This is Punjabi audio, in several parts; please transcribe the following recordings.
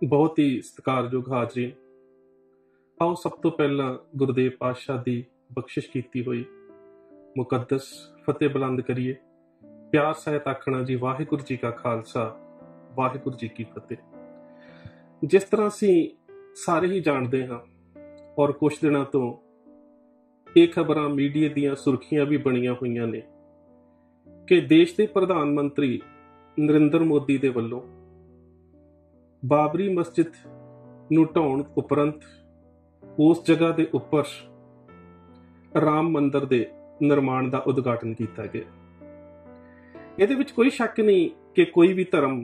बहुत ही सत्कारयोग हाजरीन, आओ सब तो पहला गुरुदेव पातशाह की बख्शिश की हुई मुकद्दस फतेह बुलंद करिए। प्यार सहित आखना जी वाहिगुरू जी का खालसा वाहिगुरू जी की फतेह। जिस तरह असी सारे ही जानते हाँ और कुछ दिनों तो ये खबर मीडिया दियां सुर्खियां भी बनिया हुई ने कि देश के प्रधानमंत्री नरेंद्र मोदी दे वल्लों बाबरी मस्जिद नूं ढाउण उपरंत उस जगह के उपर राम मंदिर के निर्माण का उद्घाटन किया गया। ये कोई शक नहीं कि कोई भी धर्म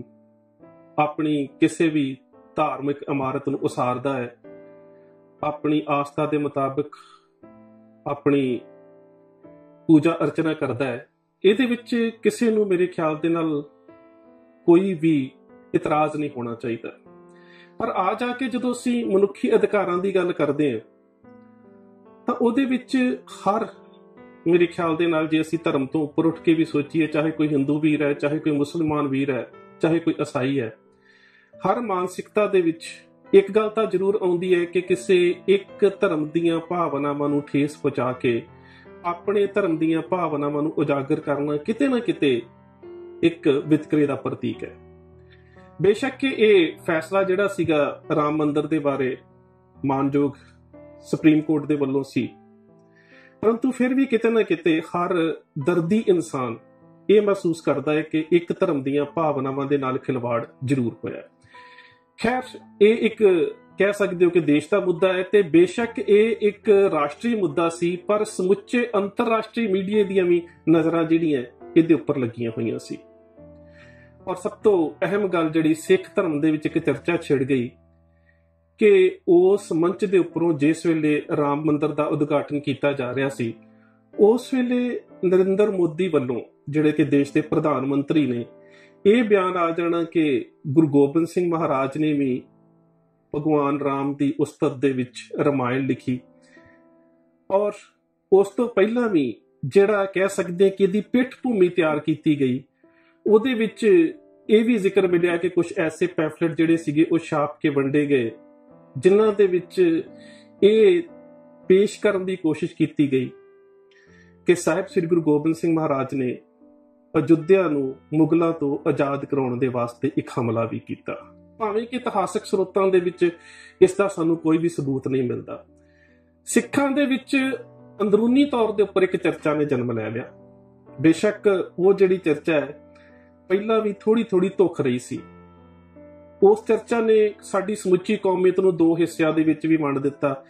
अपनी किसी भी धार्मिक इमारत नूं उसारदा है, अपनी आस्था के मुताबिक अपनी पूजा अर्चना करता है। ये किसी नूं मेरे ख्याल दे नाल कोई भी इतराज नहीं होना चाहिए। पर आ जाके जो असी मनुखी अधिकारां की गल करते हैं तो उहदे विच हर मेरे ख्याल दे नाल जे असी धर्म तो उपर उठ के भी सोचीए, चाहे कोई हिंदू वीर है, चाहे कोई मुसलमान वीर है, चाहे कोई ईसाई है, हर मानसिकता दे विच एक गल तां जरूर आउंदी है कि किसी एक धर्म दीयां भावनावां नूं ठेस पहुंचा के अपने धर्म दीयां भावनावां नूं उजागर करना किते ना किते एक वितकरे का प्रतीक है। बेशक कि यह फैसला जिहड़ा सीगा राम मंदिर के बारे मानयोग सुप्रीम कोर्ट के वल्लों सी, परंतु फिर भी किते ना किते हर दर्दी इंसान ये महसूस करता है कि एक धर्म दीयां भावनावां दे नाल खिलवाड़ जरूर होया। खैर ये एक कह सकते हो कि देश का मुद्दा है, तो बेशक ये एक राष्ट्रीय मुद्दा सी, पर समुचे अंतरराष्ट्रीय मीडिया दियां भी नज़रां जिहड़ियां इहदे उपर लगियां होईयां सी। और सब तो अहम गल जिहड़ी सिख धर्म दे विच एक चर्चा छिड़ गई कि उस मंच के उपरों जिस वेले राम मंदिर का उद्घाटन किया जा रहा सी, उस वेले नरेंद्र मोदी वालों जिहड़े कि देश के प्रधानमंत्री ने यह बयान आ जाना कि गुरु गोबिंद सिंह महाराज ने भी भगवान राम की उस्तत दे विच रामायण लिखी, और उस तो पहला भी जिहड़ा कह सकते कि इहदी पिठ भूमि तैयार की गई, ਉਹਦੇ ਵਿੱਚ ਇਹ ਵੀ ਜ਼ਿਕਰ ਮਿਲਿਆ कि कुछ ऐसे पैफलेट ਜਿਹੜੇ ਸੀਗੇ ਉਹ ਛਾਪ ਕੇ ਵੰਡੇ ਗਏ ਜਿਨ੍ਹਾਂ ਦੇ ਵਿੱਚ ਇਹ ਪੇਸ਼ ਕਰਨ ਦੀ ਕੋਸ਼ਿਸ਼ ਕੀਤੀ ਗਈ ਕਿ ਸਾਹਿਬ ਸ੍ਰੀ ਗੁਰੂ ਗੋਬਿੰਦ ਸਿੰਘ ਮਹਾਰਾਜ ਨੇ ਅਯੁੱਧਿਆ ਨੂੰ ਮੁਗਲਾਂ ਤੋਂ ਆਜ਼ਾਦ ਕਰਾਉਣ ਦੇ ਵਾਸਤੇ ਇੱਕ ਹਮਲਾ ਵੀ ਕੀਤਾ। ਭਾਵੇਂ ਕਿ ਇਤਿਹਾਸਕ ਸਰੋਤਾਂ ਦੇ ਵਿੱਚ ਇਸ ਦਾ ਸਾਨੂੰ ਕੋਈ ਵੀ ਸਬੂਤ ਨਹੀਂ ਮਿਲਦਾ। ਸਿੱਖਾਂ ਦੇ ਵਿੱਚ ਅੰਦਰੂਨੀ ਤੌਰ ਦੇ ਉੱਪਰ ਇੱਕ ਚਰਚਾ ਨੇ ਜਨਮ ਲੈ ਲਿਆ। ਬੇਸ਼ੱਕ ਉਹ ਜਿਹੜੀ ਚਰਚਾ ਹੈ ਪਹਿਲਾਂ ਵੀ ਥੋੜੀ ਥੋੜੀ ਧੁੱਖ ਰਹੀ ਸੀ। ਉਸ ਚਰਚਾ ਨੇ ਸਾਡੀ ਸਮੁੱਚੀ ਕੌਮੀਅਤ ਨੂੰ ਦੋ ਹਿੱਸਿਆਂ ਦੇ ਵਿੱਚ ਵੀ ਵੰਡ ਦਿੱਤਾ,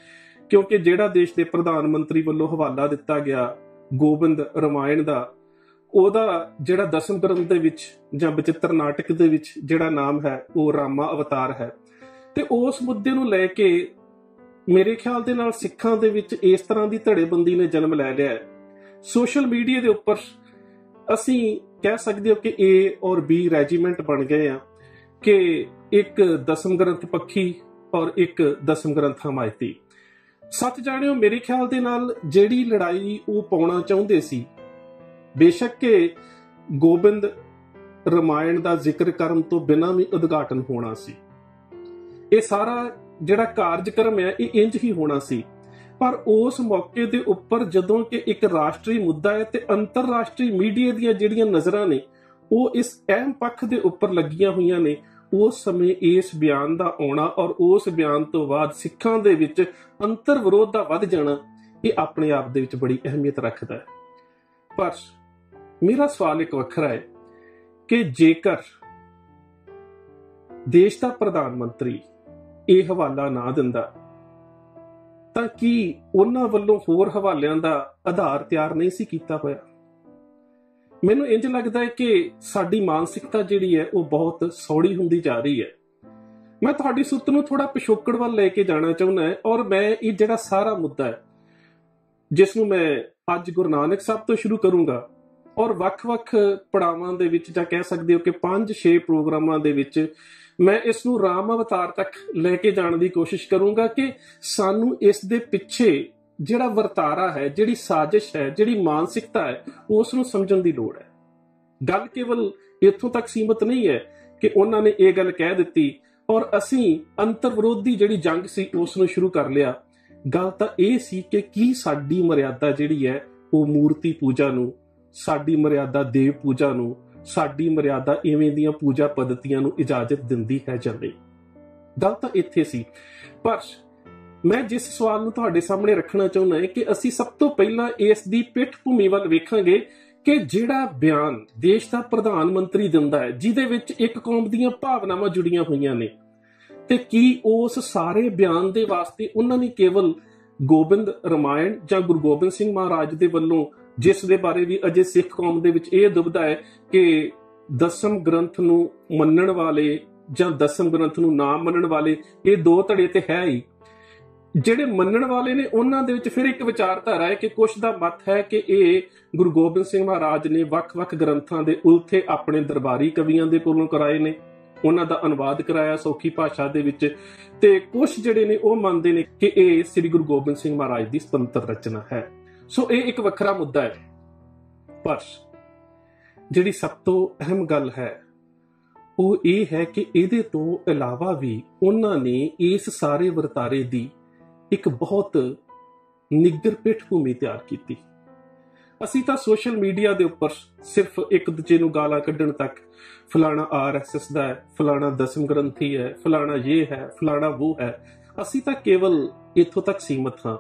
ਕਿਉਂਕਿ ਜਿਹੜਾ ਦੇਸ਼ ਦੇ ਪ੍ਰਧਾਨ ਮੰਤਰੀ ਵੱਲੋਂ ਹਵਾਲਾ ਦਿੱਤਾ ਗਿਆ ਗੋਬਿੰਦ ਰਾਮਾਇਣ ਦਾ, ਉਹਦਾ ਜਿਹੜਾ ਦਸਮ ਗ੍ਰੰਥ ਦੇ ਵਿੱਚ ਜਾਂ ਬਚਿੱਤਰ ਨਾਟਕ ਦੇ ਵਿੱਚ ਜਿਹੜਾ ਨਾਮ ਹੈ ਉਹ ਰਾਮਾ ਅਵਤਾਰ ਹੈ। ਤੇ ਉਸ ਮੁੱਦੇ ਨੂੰ ਲੈ ਕੇ ਮੇਰੇ ਖਿਆਲ ਦੇ ਨਾਲ ਸਿੱਖਾਂ ਦੇ ਵਿੱਚ ਇਸ ਤਰ੍ਹਾਂ ਦੀ ਧੜੇਬੰਦੀ ਨੇ ਜਨਮ ਲੈ ਲਿਆ ਹੈ। ਸੋਸ਼ਲ ਮੀਡੀਆ ਦੇ ਉੱਪਰ ਅਸੀਂ कह सकते हो कि ए और बी रेजिमेंट बन गए हैं कि एक दसम ग्रंथ पक्षी और एक दसम ग्रंथ हमायती। सच जानियो मेरे ख्याल दे नाल जेड़ी लड़ाई वो पाउणा चाहुंदे सी, बेशक के गोबिंद रामायण का जिक्र करन तो बिना भी उद्घाटन होना सी। ये सारा जिहड़ा कार्यक्रम है ये इंज ही होना सी, पर उस मौके के उपर जदों कि एक राष्ट्रीय मुद्दा है तो अंतरराष्ट्रीय मीडिया दी जिहड़ियां नज़रां ने वो इस अहम पक्ष के उपर लगियां हुई ने, उस समय इस बयान का आना और उस बयान तो बाद सिखां दे विच अंतर विरोध का वध जाना ये अपने आप दे विच बड़ी अहमियत रखता है। पर मेरा सवाल एक वखरा है कि जेकर देश का प्रधानमंत्री ये हवाला ना दिंदा ਤਾਂ ਕੀ ਉਹਨਾਂ ਵੱਲੋਂ ਹੋਰ ਹਵਾਲਿਆਂ ਦਾ ਆਧਾਰ ਤਿਆਰ ਨਹੀਂ ਸੀ ਕੀਤਾ ਹੋਇਆ। ਮੈਨੂੰ ਇੰਜ ਲੱਗਦਾ ਹੈ ਕਿ ਸਾਡੀ ਮਾਨਸਿਕਤਾ ਜਿਹੜੀ ਹੈ ਉਹ ਬਹੁਤ ਸੌੜੀ ਹੁੰਦੀ ਜਾ ਰਹੀ ਹੈ। ਮੈਂ ਤੁਹਾਡੀ ਸੁੱਤ ਨੂੰ ਥੋੜਾ ਪਿਛੋਕੜ ਵੱਲ ਲੈ ਕੇ ਜਾਣਾ ਚਾਹੁੰਦਾ ਹਾਂ, ਔਰ ਮੈਂ ਇਹ ਜਿਹੜਾ ਸਾਰਾ ਮੁੱਦਾ ਹੈ ਜਿਸ ਨੂੰ ਮੈਂ ਅੱਜ ਗੁਰੂ ਨਾਨਕ ਸਾਹਿਬ ਤੋਂ ਸ਼ੁਰੂ ਕਰੂੰਗਾ ਔਰ ਵੱਖ-ਵੱਖ ਪੜਾਵਾਂ ਦੇ ਵਿੱਚ ਜਾਂ ਕਹਿ ਸਕਦੇ ਹੋ ਕਿ 5-6 ਪ੍ਰੋਗਰਾਮਾਂ ਦੇ ਵਿੱਚ मैं इसनूं राम अवतार तक लेके जाने की कोशिश करूंगा कि सानू इस दे पिछे जिहड़ा वर्तारा है, जिहड़ी साजिश है, जिहड़ी मानसिकता है, उसनूं समझण दी लोड़ है। गल केवल इत्थों तक सीमित नहीं है कि उन्होंने ये गल कह दी ਔਰ ਅਸੀਂ ਅੰਤਰ ਵਿਰੋਧੀ ਜਿਹੜੀ ਜੰਗ ਸੀ ਉਸ ਨੂੰ ਸ਼ੁਰੂ ਕਰ ਲਿਆ। ਗੱਲ ਤਾਂ ਇਹ ਸੀ ਕਿ ਕੀ ਸਾਡੀ ਮਰਿਆਦਾ ਜਿਹੜੀ ਹੈ ਉਹ ਮੂਰਤੀ ਪੂਜਾ ਨੂੰ, ਸਾਡੀ ਮਰਿਆਦਾ ਦੇਵ ਪੂਜਾ ਨੂੰ, ਸਾਡੀ ਮਰਿਆਦਾ ਇਵੇਂ ਦੀਆਂ ਪੂਜਾ ਪद्धਤੀਆਂ ਨੂੰ ਇਜਾਜ਼ਤ ਦਿੰਦੀ ਹੈ ਜਾਂ ਨਹੀਂ। ਗੱਲ ਤਾਂ ਇੱਥੇ ਸੀ। ਪਰ ਮੈਂ ਜਿਸ ਸਵਾਲ ਨੂੰ ਤੁਹਾਡੇ ਸਾਹਮਣੇ ਰੱਖਣਾ ਚਾਹੁੰਦਾ ਹੈ ਕਿ ਅਸੀਂ ਸਭ ਤੋਂ ਪਹਿਲਾਂ ਇਸ ਦੀ ਪਿੱਠ ਭੂਮੀ ਵੱਲ ਵੇਖਾਂਗੇ ਕਿ ਜਿਹੜਾ ਬਿਆਨ ਦੇਸ਼ ਦਾ ਪ੍ਰਧਾਨ ਮੰਤਰੀ ਦਿੰਦਾ ਹੈ, ਜਿਹਦੇ ਵਿੱਚ ਇੱਕ ਕੌਮ ਦੀਆਂ ਭਾਵਨਾਵਾਂ ਜੁੜੀਆਂ ਹੋਈਆਂ ਨੇ, ਤੇ ਕੀ ਉਸ ਸਾਰੇ ਬਿਆਨ ਦੇ ਵਾਸਤੇ ਉਹਨਾਂ ਨੇ ਕੇਵਲ ਗੋਬਿੰਦ ਰਾਮਾਇਣ ਜਾਂ ਗੁਰੂ ਗੋਬਿੰਦ ਸਿੰਘ ਮਹਾਰਾਜ ਦੇ ਵੱਲੋਂ, ਜਿਸ ਦੇ ਬਾਰੇ ਵੀ ਅਜੇ ਸਿੱਖ ਕੌਮ ਦੇ ਵਿੱਚ ਇਹ ਦੁਬਿਧਾ ਹੈ ਕਿ ਦਸਮ ਗ੍ਰੰਥ ਨੂੰ ਮੰਨਣ ਵਾਲੇ ਜਾਂ ਦਸਮ ਗ੍ਰੰਥ ਨੂੰ ਨਾ ਮੰਨਣ ਵਾਲੇ, ਇਹ ਦੋ ਧੜੇ ਤੇ ਹੈ ਹੀ। ਜਿਹੜੇ ਮੰਨਣ ਵਾਲੇ ਨੇ ਉਹਨਾਂ ਦੇ ਵਿੱਚ ਫਿਰ ਇੱਕ ਵਿਚਾਰਧਾਰਾ ਹੈ ਕਿ ਕੁਛ ਦਾ ਮਤ ਹੈ ਕਿ ਇਹ ਗੁਰੂ ਗੋਬਿੰਦ ਸਿੰਘ ਮਹਾਰਾਜ ਨੇ ਵੱਖ-ਵੱਖ ਗ੍ਰੰਥਾਂ ਦੇ ਉਲਥੇ ਆਪਣੇ ਦਰਬਾਰੀ ਕਵੀਆਂ ਦੇ ਕੋਲੋਂ ਕਰਾਏ ਨੇ, ਉਹਨਾਂ ਦਾ ਅਨੁਵਾਦ ਕਰਾਇਆ ਸੌਖੀ ਭਾਸ਼ਾ ਦੇ ਵਿੱਚ, ਤੇ ਕੁਛ ਜਿਹੜੇ ਨੇ ਉਹ ਮੰਨਦੇ ਨੇ ਕਿ ਇਹ ਸ੍ਰੀ ਗੁਰੂ ਗੋਬਿੰਦ ਸਿੰਘ ਮਹਾਰਾਜ ਦੀ ਸੁਤੰਤਰ ਰਚਨਾ ਹੈ। ਸੋ ਇਹ ਇੱਕ ਵੱਖਰਾ ਮੁੱਦਾ ਹੈ। ਪਰ ਜਿਹੜੀ ਸਭ ਤੋਂ ਅਹਿਮ ਗੱਲ ਹੈ ਉਹ ਇਹ ਹੈ ਕਿ ਇਹਦੇ ਤੋਂ ਇਲਾਵਾ ਵੀ ਉਹਨਾਂ ਨੇ ਇਸ ਸਾਰੇ ਵਰਤਾਰੇ ਦੀ ਇੱਕ ਬਹੁਤ ਨਿੱਘਰ ਪਿੱਠ ਭੂਮੀ ਤਿਆਰ ਕੀਤੀ। ਅਸੀਂ ਤਾਂ ਸੋਸ਼ਲ ਮੀਡੀਆ ਦੇ ਉੱਪਰ ਸਿਰਫ ਇੱਕ ਦੂਜੇ ਨੂੰ ਗਾਲਾਂ ਕੱਢਣ ਤੱਕ, ਫਲਾਣਾ RSS ਦਾ ਹੈ, ਫਲਾਣਾ ਦਸਮ ਗ੍ਰੰਥੀ ਹੈ, ਫਲਾਣਾ ਇਹ ਹੈ, ਫਲਾਣਾ ਉਹ ਹੈ, ਅਸੀਂ ਤਾਂ ਕੇਵਲ ਇੱਥੋਂ ਤੱਕ ਸੀਮਤ ਹਾਂ।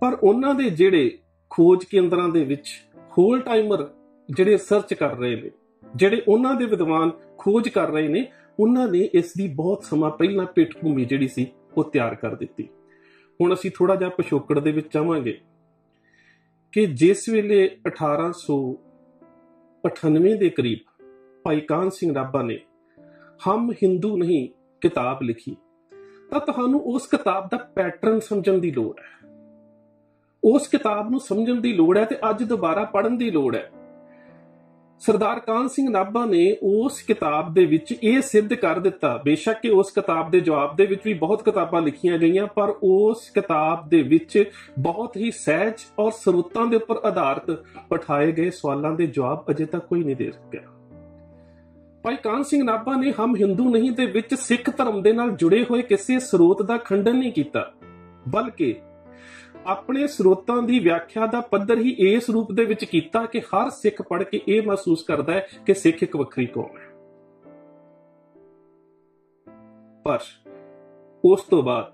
ਪਰ ਉਹਨਾਂ ਦੇ ਜਿਹੜੇ ਖੋਜ ਕੇਂਦਰਾਂ ਦੇ ਵਿੱਚ ਹੋਲ ਟਾਈਮਰ ਜਿਹੜੇ ਸਰਚ ਕਰ ਰਹੇ ਨੇ, ਜਿਹੜੇ ਉਹਨਾਂ ਦੇ ਵਿਦਵਾਨ ਖੋਜ ਕਰ ਰਹੇ ਨੇ, ਉਹਨਾਂ ਨੇ ਇਸ ਦੀ ਬਹੁਤ ਸਮਾਂ ਪਹਿਲਾਂ ਪਿੱਠ ਭੂਮੀ ਜਿਹੜੀ ਸੀ ਉਹ ਤਿਆਰ ਕਰ ਦਿੱਤੀ। ਹੁਣ ਅਸੀਂ ਥੋੜਾ ਜਿਹਾ ਪਿਛੋਕੜ ਦੇ ਵਿੱਚ ਆਵਾਂਗੇ ਕਿ ਜਿਸ ਵੇਲੇ 1898 ਦੇ ਕਰੀਬ ਭਾਈ ਕਾਹਨ ਸਿੰਘ ਨਾਭਾ ਨੇ ਹਮ ਹਿੰਦੂ ਨਹੀਂ ਕਿਤਾਬ ਲਿਖੀ, ਤਾਂ ਤੁਹਾਨੂੰ ਉਸ ਕਿਤਾਬ ਦਾ ਪੈਟਰਨ ਸਮਝਣ ਦੀ ਲੋੜ ਹੈ। ਉਸ ਕਿਤਾਬ ਨੂੰ ਸਮਝਣ ਦੀ ਲੋੜ ਹੈ ਤੇ ਅੱਜ ਦੁਬਾਰਾ ਪੜ੍ਹਨ ਦੀ ਲੋੜ ਹੈ। ਸਰਦਾਰ ਕਾਹਨ ਸਿੰਘ ਨਾਭਾ ਨੇ ਉਸ ਕਿਤਾਬ ਦੇ ਵਿੱਚ ਇਹ ਸਿੱਧ ਕਰ ਦਿੱਤਾ, ਬੇਸ਼ੱਕ ਕਿ ਉਸ ਕਿਤਾਬ ਦੇ ਜਵਾਬ ਦੇ ਵਿੱਚ ਵੀ ਬਹੁਤ ਕਿਤਾਬਾਂ ਲਿਖੀਆਂ ਗਈਆਂ, ਪਰ ਉਸ ਕਿਤਾਬ ਦੇ ਵਿੱਚ ਬਹੁਤ ਹੀ ਸਹਿਜ ਔਰ ਸਰੋਤਾਂ ਦੇ ਉੱਪਰ ਆਧਾਰਿਤ ਪਠਾਏ ਗਏ ਸਵਾਲਾਂ ਦੇ ਜਵਾਬ ਅਜੇ ਤੱਕ ਕੋਈ ਨਹੀਂ ਦੇ ਸਕਿਆ। ਭਾਈ ਕਾਹਨ ਸਿੰਘ ਨਾਭਾ ਨੇ ਹਮ ਹਿੰਦੂ ਨਹੀਂ ਦੇ ਵਿੱਚ ਸਿੱਖ ਧਰਮ ਦੇ ਨਾਲ ਜੁੜੇ ਹੋਏ ਕਿਸੇ ਸਰੋਤ ਦਾ ਖੰਡਨ ਨਹੀਂ ਕੀਤਾ, ਬਲਕਿ ਆਪਣੇ ਸਰੋਤਾਂ ਦੀ ਵਿਆਖਿਆ ਦਾ ਪੱਧਰ ਹੀ ਇਸ ਰੂਪ ਦੇ ਵਿੱਚ ਕੀਤਾ ਕਿ ਹਰ ਸਿੱਖ ਪੜ੍ਹ ਕੇ ਇਹ ਮਹਿਸੂਸ ਕਰਦਾ ਹੈ ਕਿ ਸਿੱਖ ਇੱਕ ਵੱਖਰੀ ਕੌਮ ਹੈ। ਪਰ ਉਸ ਤੋਂ ਬਾਅਦ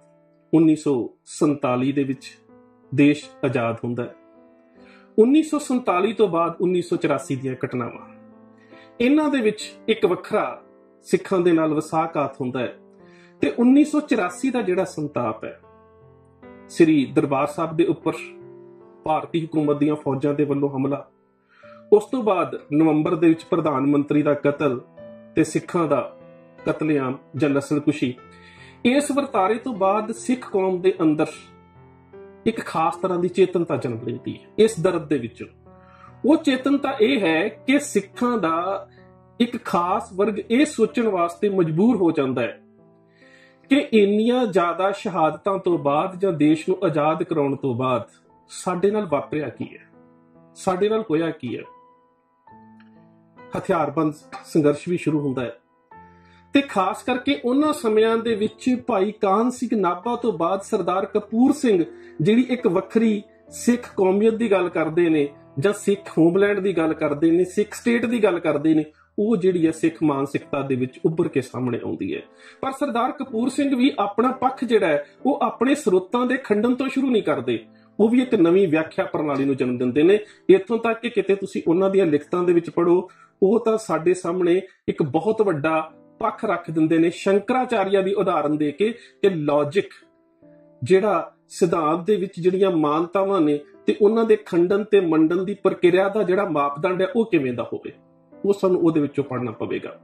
1947 ਦੇ ਵਿੱਚ ਦੇਸ਼ ਆਜ਼ਾਦ ਹੁੰਦਾ ਹੈ। 1947 ਤੋਂ ਬਾਅਦ 1984 ਦੀਆਂ ਘਟਨਾਵਾਂ, ਇਹਨਾਂ ਦੇ ਵਿੱਚ ਇੱਕ ਵੱਖਰਾ ਸਿੱਖਾਂ ਦੇ ਨਾਲ ਵਿਸਾਖਾਤ ਹੁੰਦਾ ਹੈ। ਤੇ 1984 ਦਾ ਜਿਹੜਾ ਸੰਤਾਪ ਹੈ, ਸ੍ਰੀ ਦਰਬਾਰ ਸਾਹਿਬ ਦੇ ਉੱਪਰ ਭਾਰਤੀ ਹਕੂਮਤ ਦੀਆਂ ਫੌਜਾਂ ਦੇ ਵੱਲੋਂ ਹਮਲਾ, ਉਸ ਤੋਂ ਬਾਅਦ ਨਵੰਬਰ ਦੇ ਵਿੱਚ ਪ੍ਰਧਾਨ ਮੰਤਰੀ ਦਾ ਕਤਲ ਤੇ ਸਿੱਖਾਂ ਦਾ ਕਤਲੇਆਮ ਜਾਂ ਨਸਲਕੁਸ਼ੀ, ਇਸ ਵਰਤਾਰੇ ਤੋਂ ਬਾਅਦ ਸਿੱਖ ਕੌਮ ਦੇ ਅੰਦਰ ਇੱਕ ਖਾਸ ਤਰ੍ਹਾਂ ਦੀ ਚੇਤਨਤਾ ਜਨਮ ਲੈਂਦੀ ਹੈ। ਇਸ ਦਰਦ ਦੇ ਵਿੱਚੋਂ ਉਹ ਚੇਤਨਤਾ ਇਹ ਹੈ ਕਿ ਸਿੱਖਾਂ ਦਾ ਇੱਕ ਖਾਸ ਵਰਗ ਇਹ ਸੋਚਣ ਵਾਸਤੇ ਮਜਬੂਰ ਹੋ ਜਾਂਦਾ ਹੈ ਕਿ ਇੰਨੀਆਂ ਜ਼ਿਆਦਾ ਸ਼ਹਾਦਤਾਂ ਤੋਂ ਬਾਅਦ ਜਾਂ ਦੇਸ਼ ਨੂੰ ਆਜ਼ਾਦ ਕਰਾਉਣ ਤੋਂ ਬਾਅਦ ਸਾਡੇ ਨਾਲ ਵਾਪਰਿਆ ਕੀ ਹੈ, ਸਾਡੇ ਨਾਲ ਹੋਇਆ ਕੀ ਹੈ। ਹਥਿਆਰਬੰਦ ਸੰਘਰਸ਼ ਵੀ ਸ਼ੁਰੂ ਹੁੰਦਾ ਹੈ ਤੇ ਖਾਸ ਕਰਕੇ ਉਹਨਾਂ ਸਮਿਆਂ ਦੇ ਵਿੱਚ ਭਾਈ ਕਾਹਨ ਸਿੰਘ ਨਾਭਾ ਤੋਂ ਬਾਅਦ ਸਰਦਾਰ ਕਪੂਰ ਸਿੰਘ ਜਿਹੜੀ ਇੱਕ ਵੱਖਰੀ ਸਿੱਖ ਕੌਮੀਅਤ ਦੀ ਗੱਲ ਕਰਦੇ ਨੇ ਜਾਂ ਸਿੱਖ ਹੋਮਲੈਂਡ ਦੀ ਗੱਲ ਕਰਦੇ ਨੇ, ਸਿੱਖ ਸਟੇਟ ਦੀ ਗੱਲ ਕਰਦੇ ਨੇ, ਉਹ ਜਿਹੜੀ ਹੈ ਸਿੱਖ ਮਾਨਸਿਕਤਾ ਦੇ ਵਿੱਚ ਉੱਭਰ ਕੇ ਸਾਹਮਣੇ ਆਉਂਦੀ ਹੈ। ਪਰ ਸਰਦਾਰ ਕਪੂਰ ਸਿੰਘ ਵੀ ਆਪਣਾ ਪੱਖ ਜਿਹੜਾ ਹੈ ਉਹ ਆਪਣੇ ਸਰੋਤਾਂ ਦੇ ਖੰਡਨ ਤੋਂ ਸ਼ੁਰੂ ਨਹੀਂ ਕਰਦੇ, ਉਹ ਵੀ ਇੱਕ ਨਵੀਂ ਵਿਆਖਿਆ ਪ੍ਰਣਾਲੀ ਨੂੰ ਜਨਮ ਦਿੰਦੇ ਨੇ। ਇੱਥੋਂ ਤੱਕ ਕਿ ਕਿਤੇ ਤੁਸੀਂ ਉਹਨਾਂ ਦੀਆਂ ਲਿਖਤਾਂ ਦੇ ਵਿੱਚ ਪੜ੍ਹੋ, ਉਹ ਤਾਂ ਸਾਡੇ ਸਾਹਮਣੇ ਇੱਕ ਬਹੁਤ ਵੱਡਾ ਪੱਖ ਰੱਖ ਦਿੰਦੇ ਨੇ ਸ਼ੰਕਰਾਚਾਰੀਆ ਦੀ ਉਦਾਹਰਨ ਦੇ ਕੇ ਕਿ ਲੌਜਿਕ ਜਿਹੜਾ ਸਿਧਾਂਤ ਦੇ ਵਿੱਚ ਜਿਹੜੀਆਂ ਮਾਨਤਾਵਾਂ ਨੇ ਤੇ ਉਹਨਾਂ ਦੇ ਖੰਡਨ ਤੇ ਮੰਡਨ ਦੀ ਪ੍ਰਕਿਰਿਆ ਦਾ ਜਿਹੜਾ ਮਾਪਦੰਡ ਹੈ ਉਹ ਕਿਵੇਂ ਦਾ ਹੋਵੇ, ਉਹ ਸਾਨੂੰ ਉਹਦੇ ਵਿੱਚੋਂ ਪੜ੍ਹਨਾ ਪਵੇਗਾ।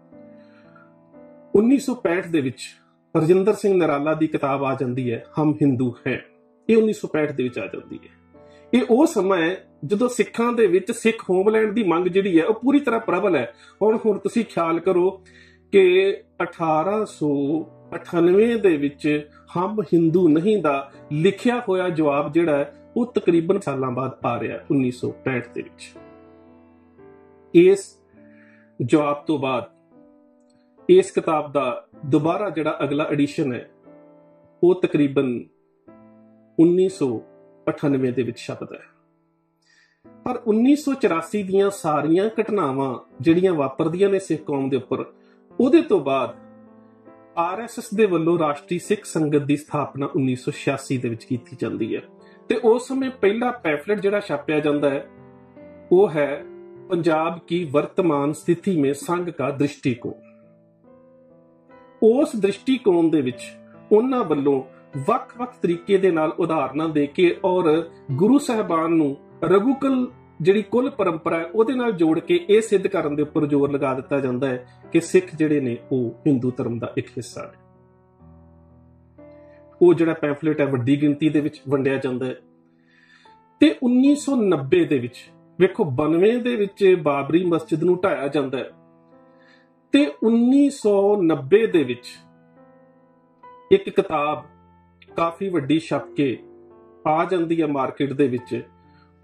1965 ਦੇ ਵਿੱਚ ਰਜਿੰਦਰ ਸਿੰਘ ਨਿਰਾਲਾ ਦੀ ਕਿਤਾਬ ਆ ਜਾਂਦੀ ਹੈ ਹਮ ਹਿੰਦੂ ਹੈ, ਇਹ 1965 ਦੇ ਵਿੱਚ ਆ ਜਾਂਦੀ ਹੈ। ਇਹ ਉਹ ਸਮਾਂ ਹੈ ਜਦੋਂ ਸਿੱਖਾਂ ਦੇ ਵਿੱਚ ਸਿੱਖ ਹੋਮਲੈਂਡ ਦੀ ਮੰਗ ਜਿਹੜੀ ਹੈ ਉਹ ਪੂਰੀ ਤਰ੍ਹਾਂ ਪ੍ਰਬਲ ਹੈ। ਹੁਣ ਤੁਸੀਂ ਖਿਆਲ ਕਰੋ ਕਿ 1898 ਦੇ ਵਿੱਚ ਹਮ ਹਿੰਦੂ ਨਹੀਂ ਦਾ ਲਿਖਿਆ ਹੋਇਆ ਜਵਾਬ ਜਿਹੜਾ ਹੈ ਉਹ ਤਕਰੀਬਨ ਸਾਲਾਂ ਬਾਅਦ ਆ ਰਿਹਾ 1965 ਦੇ ਵਿੱਚ। ਇਸ ਜਵਾਬ ਤੋਂ ਬਾਅਦ ਇਸ ਕਿਤਾਬ ਦਾ ਦੁਬਾਰਾ ਜਿਹੜਾ ਅਗਲਾ ਐਡੀਸ਼ਨ ਹੈ ਉਹ ਤਕਰੀਬਨ 1998 ਦੇ ਵਿੱਚ ਛਪਦਾ ਹੈ। ਪਰ 1984 ਦੀਆਂ ਸਾਰੀਆਂ ਘਟਨਾਵਾਂ ਜਿਹੜੀਆਂ ਵਾਪਰਦੀਆਂ ਨੇ ਸਿੱਖ ਕੌਮ ਦੇ ਉੱਪਰ, ਉਹਦੇ ਤੋਂ ਬਾਅਦ RSS ਦੇ ਵੱਲੋਂ ਰਾਸ਼ਟਰੀ ਸਿੱਖ ਸੰਗਤ ਦੀ ਸਥਾਪਨਾ 1986 ਦੇ ਵਿੱਚ ਕੀਤੀ ਜਾਂਦੀ ਹੈ ਤੇ ਉਸ ਸਮੇਂ ਪਹਿਲਾ ਪੈਫਲੇਟ ਜਿਹੜਾ ਛਾਪਿਆ ਜਾਂਦਾ ਹੈ ਉਹ ਹੈ ਪੰਜਾਬ ਕੀ ਵਰਤਮਾਨ ਸਥਿਤੀ ਮੇਂ ਸੰਘ ਕਾ ਦ੍ਰਿਸ਼ਟੀਕੋਣ। ਉਸ ਦ੍ਰਿਸ਼ਟੀਕੋਣ ਦੇ ਵਿੱਚ ਉਹਨਾਂ ਵੱਲੋਂ ਵੱਖ-ਵੱਖ ਤਰੀਕੇ ਦੇ ਨਾਲ ਉਦਾਹਰਨਾਂ ਦੇ ਕੇ ਔਰ ਗੁਰੂ ਸਾਹਿਬਾਨ ਨੂੰ ਰਘੂਕੁਲ ਜਿਹੜੀ ਕੁੱਲ ਪਰੰਪਰਾ ਹੈ ਉਹਦੇ ਨਾਲ ਜੋੜ ਕੇ ਇਹ ਸਿੱਧ ਕਰਨ ਦੇ ਉੱਪਰ ਜ਼ੋਰ ਲਗਾ ਦਿੱਤਾ ਜਾਂਦਾ ਹੈ ਕਿ ਸਿੱਖ ਜਿਹੜੇ ਨੇ ਉਹ ਹਿੰਦੂ ਧਰਮ ਦਾ ਇੱਕ ਹਿੱਸਾ ਨੇ। ਉਹ ਜਿਹੜਾ ਪੈਂਫਲੇਟ ਹੈ ਵੱਡੀ ਗਿਣਤੀ ਦੇ ਵਿੱਚ ਵੰਡਿਆ ਜਾਂਦਾ ਹੈ ਤੇ 1990 ਦੇ ਵਿੱਚ ਵੇਖੋ 92 ਦੇ ਵਿੱਚ ਬਾਬਰੀ ਮਸਜਿਦ ਨੂੰ ਢਾਇਆ ਜਾਂਦਾ ਹੈ ਤੇ 1990 ਦੇ ਵਿੱਚ ਇੱਕ ਕਿਤਾਬ ਕਾਫੀ ਵੱਡੀ ਛਪ ਕੇ ਆ ਜਾਂਦੀ ਹੈ ਮਾਰਕੀਟ ਦੇ ਵਿੱਚ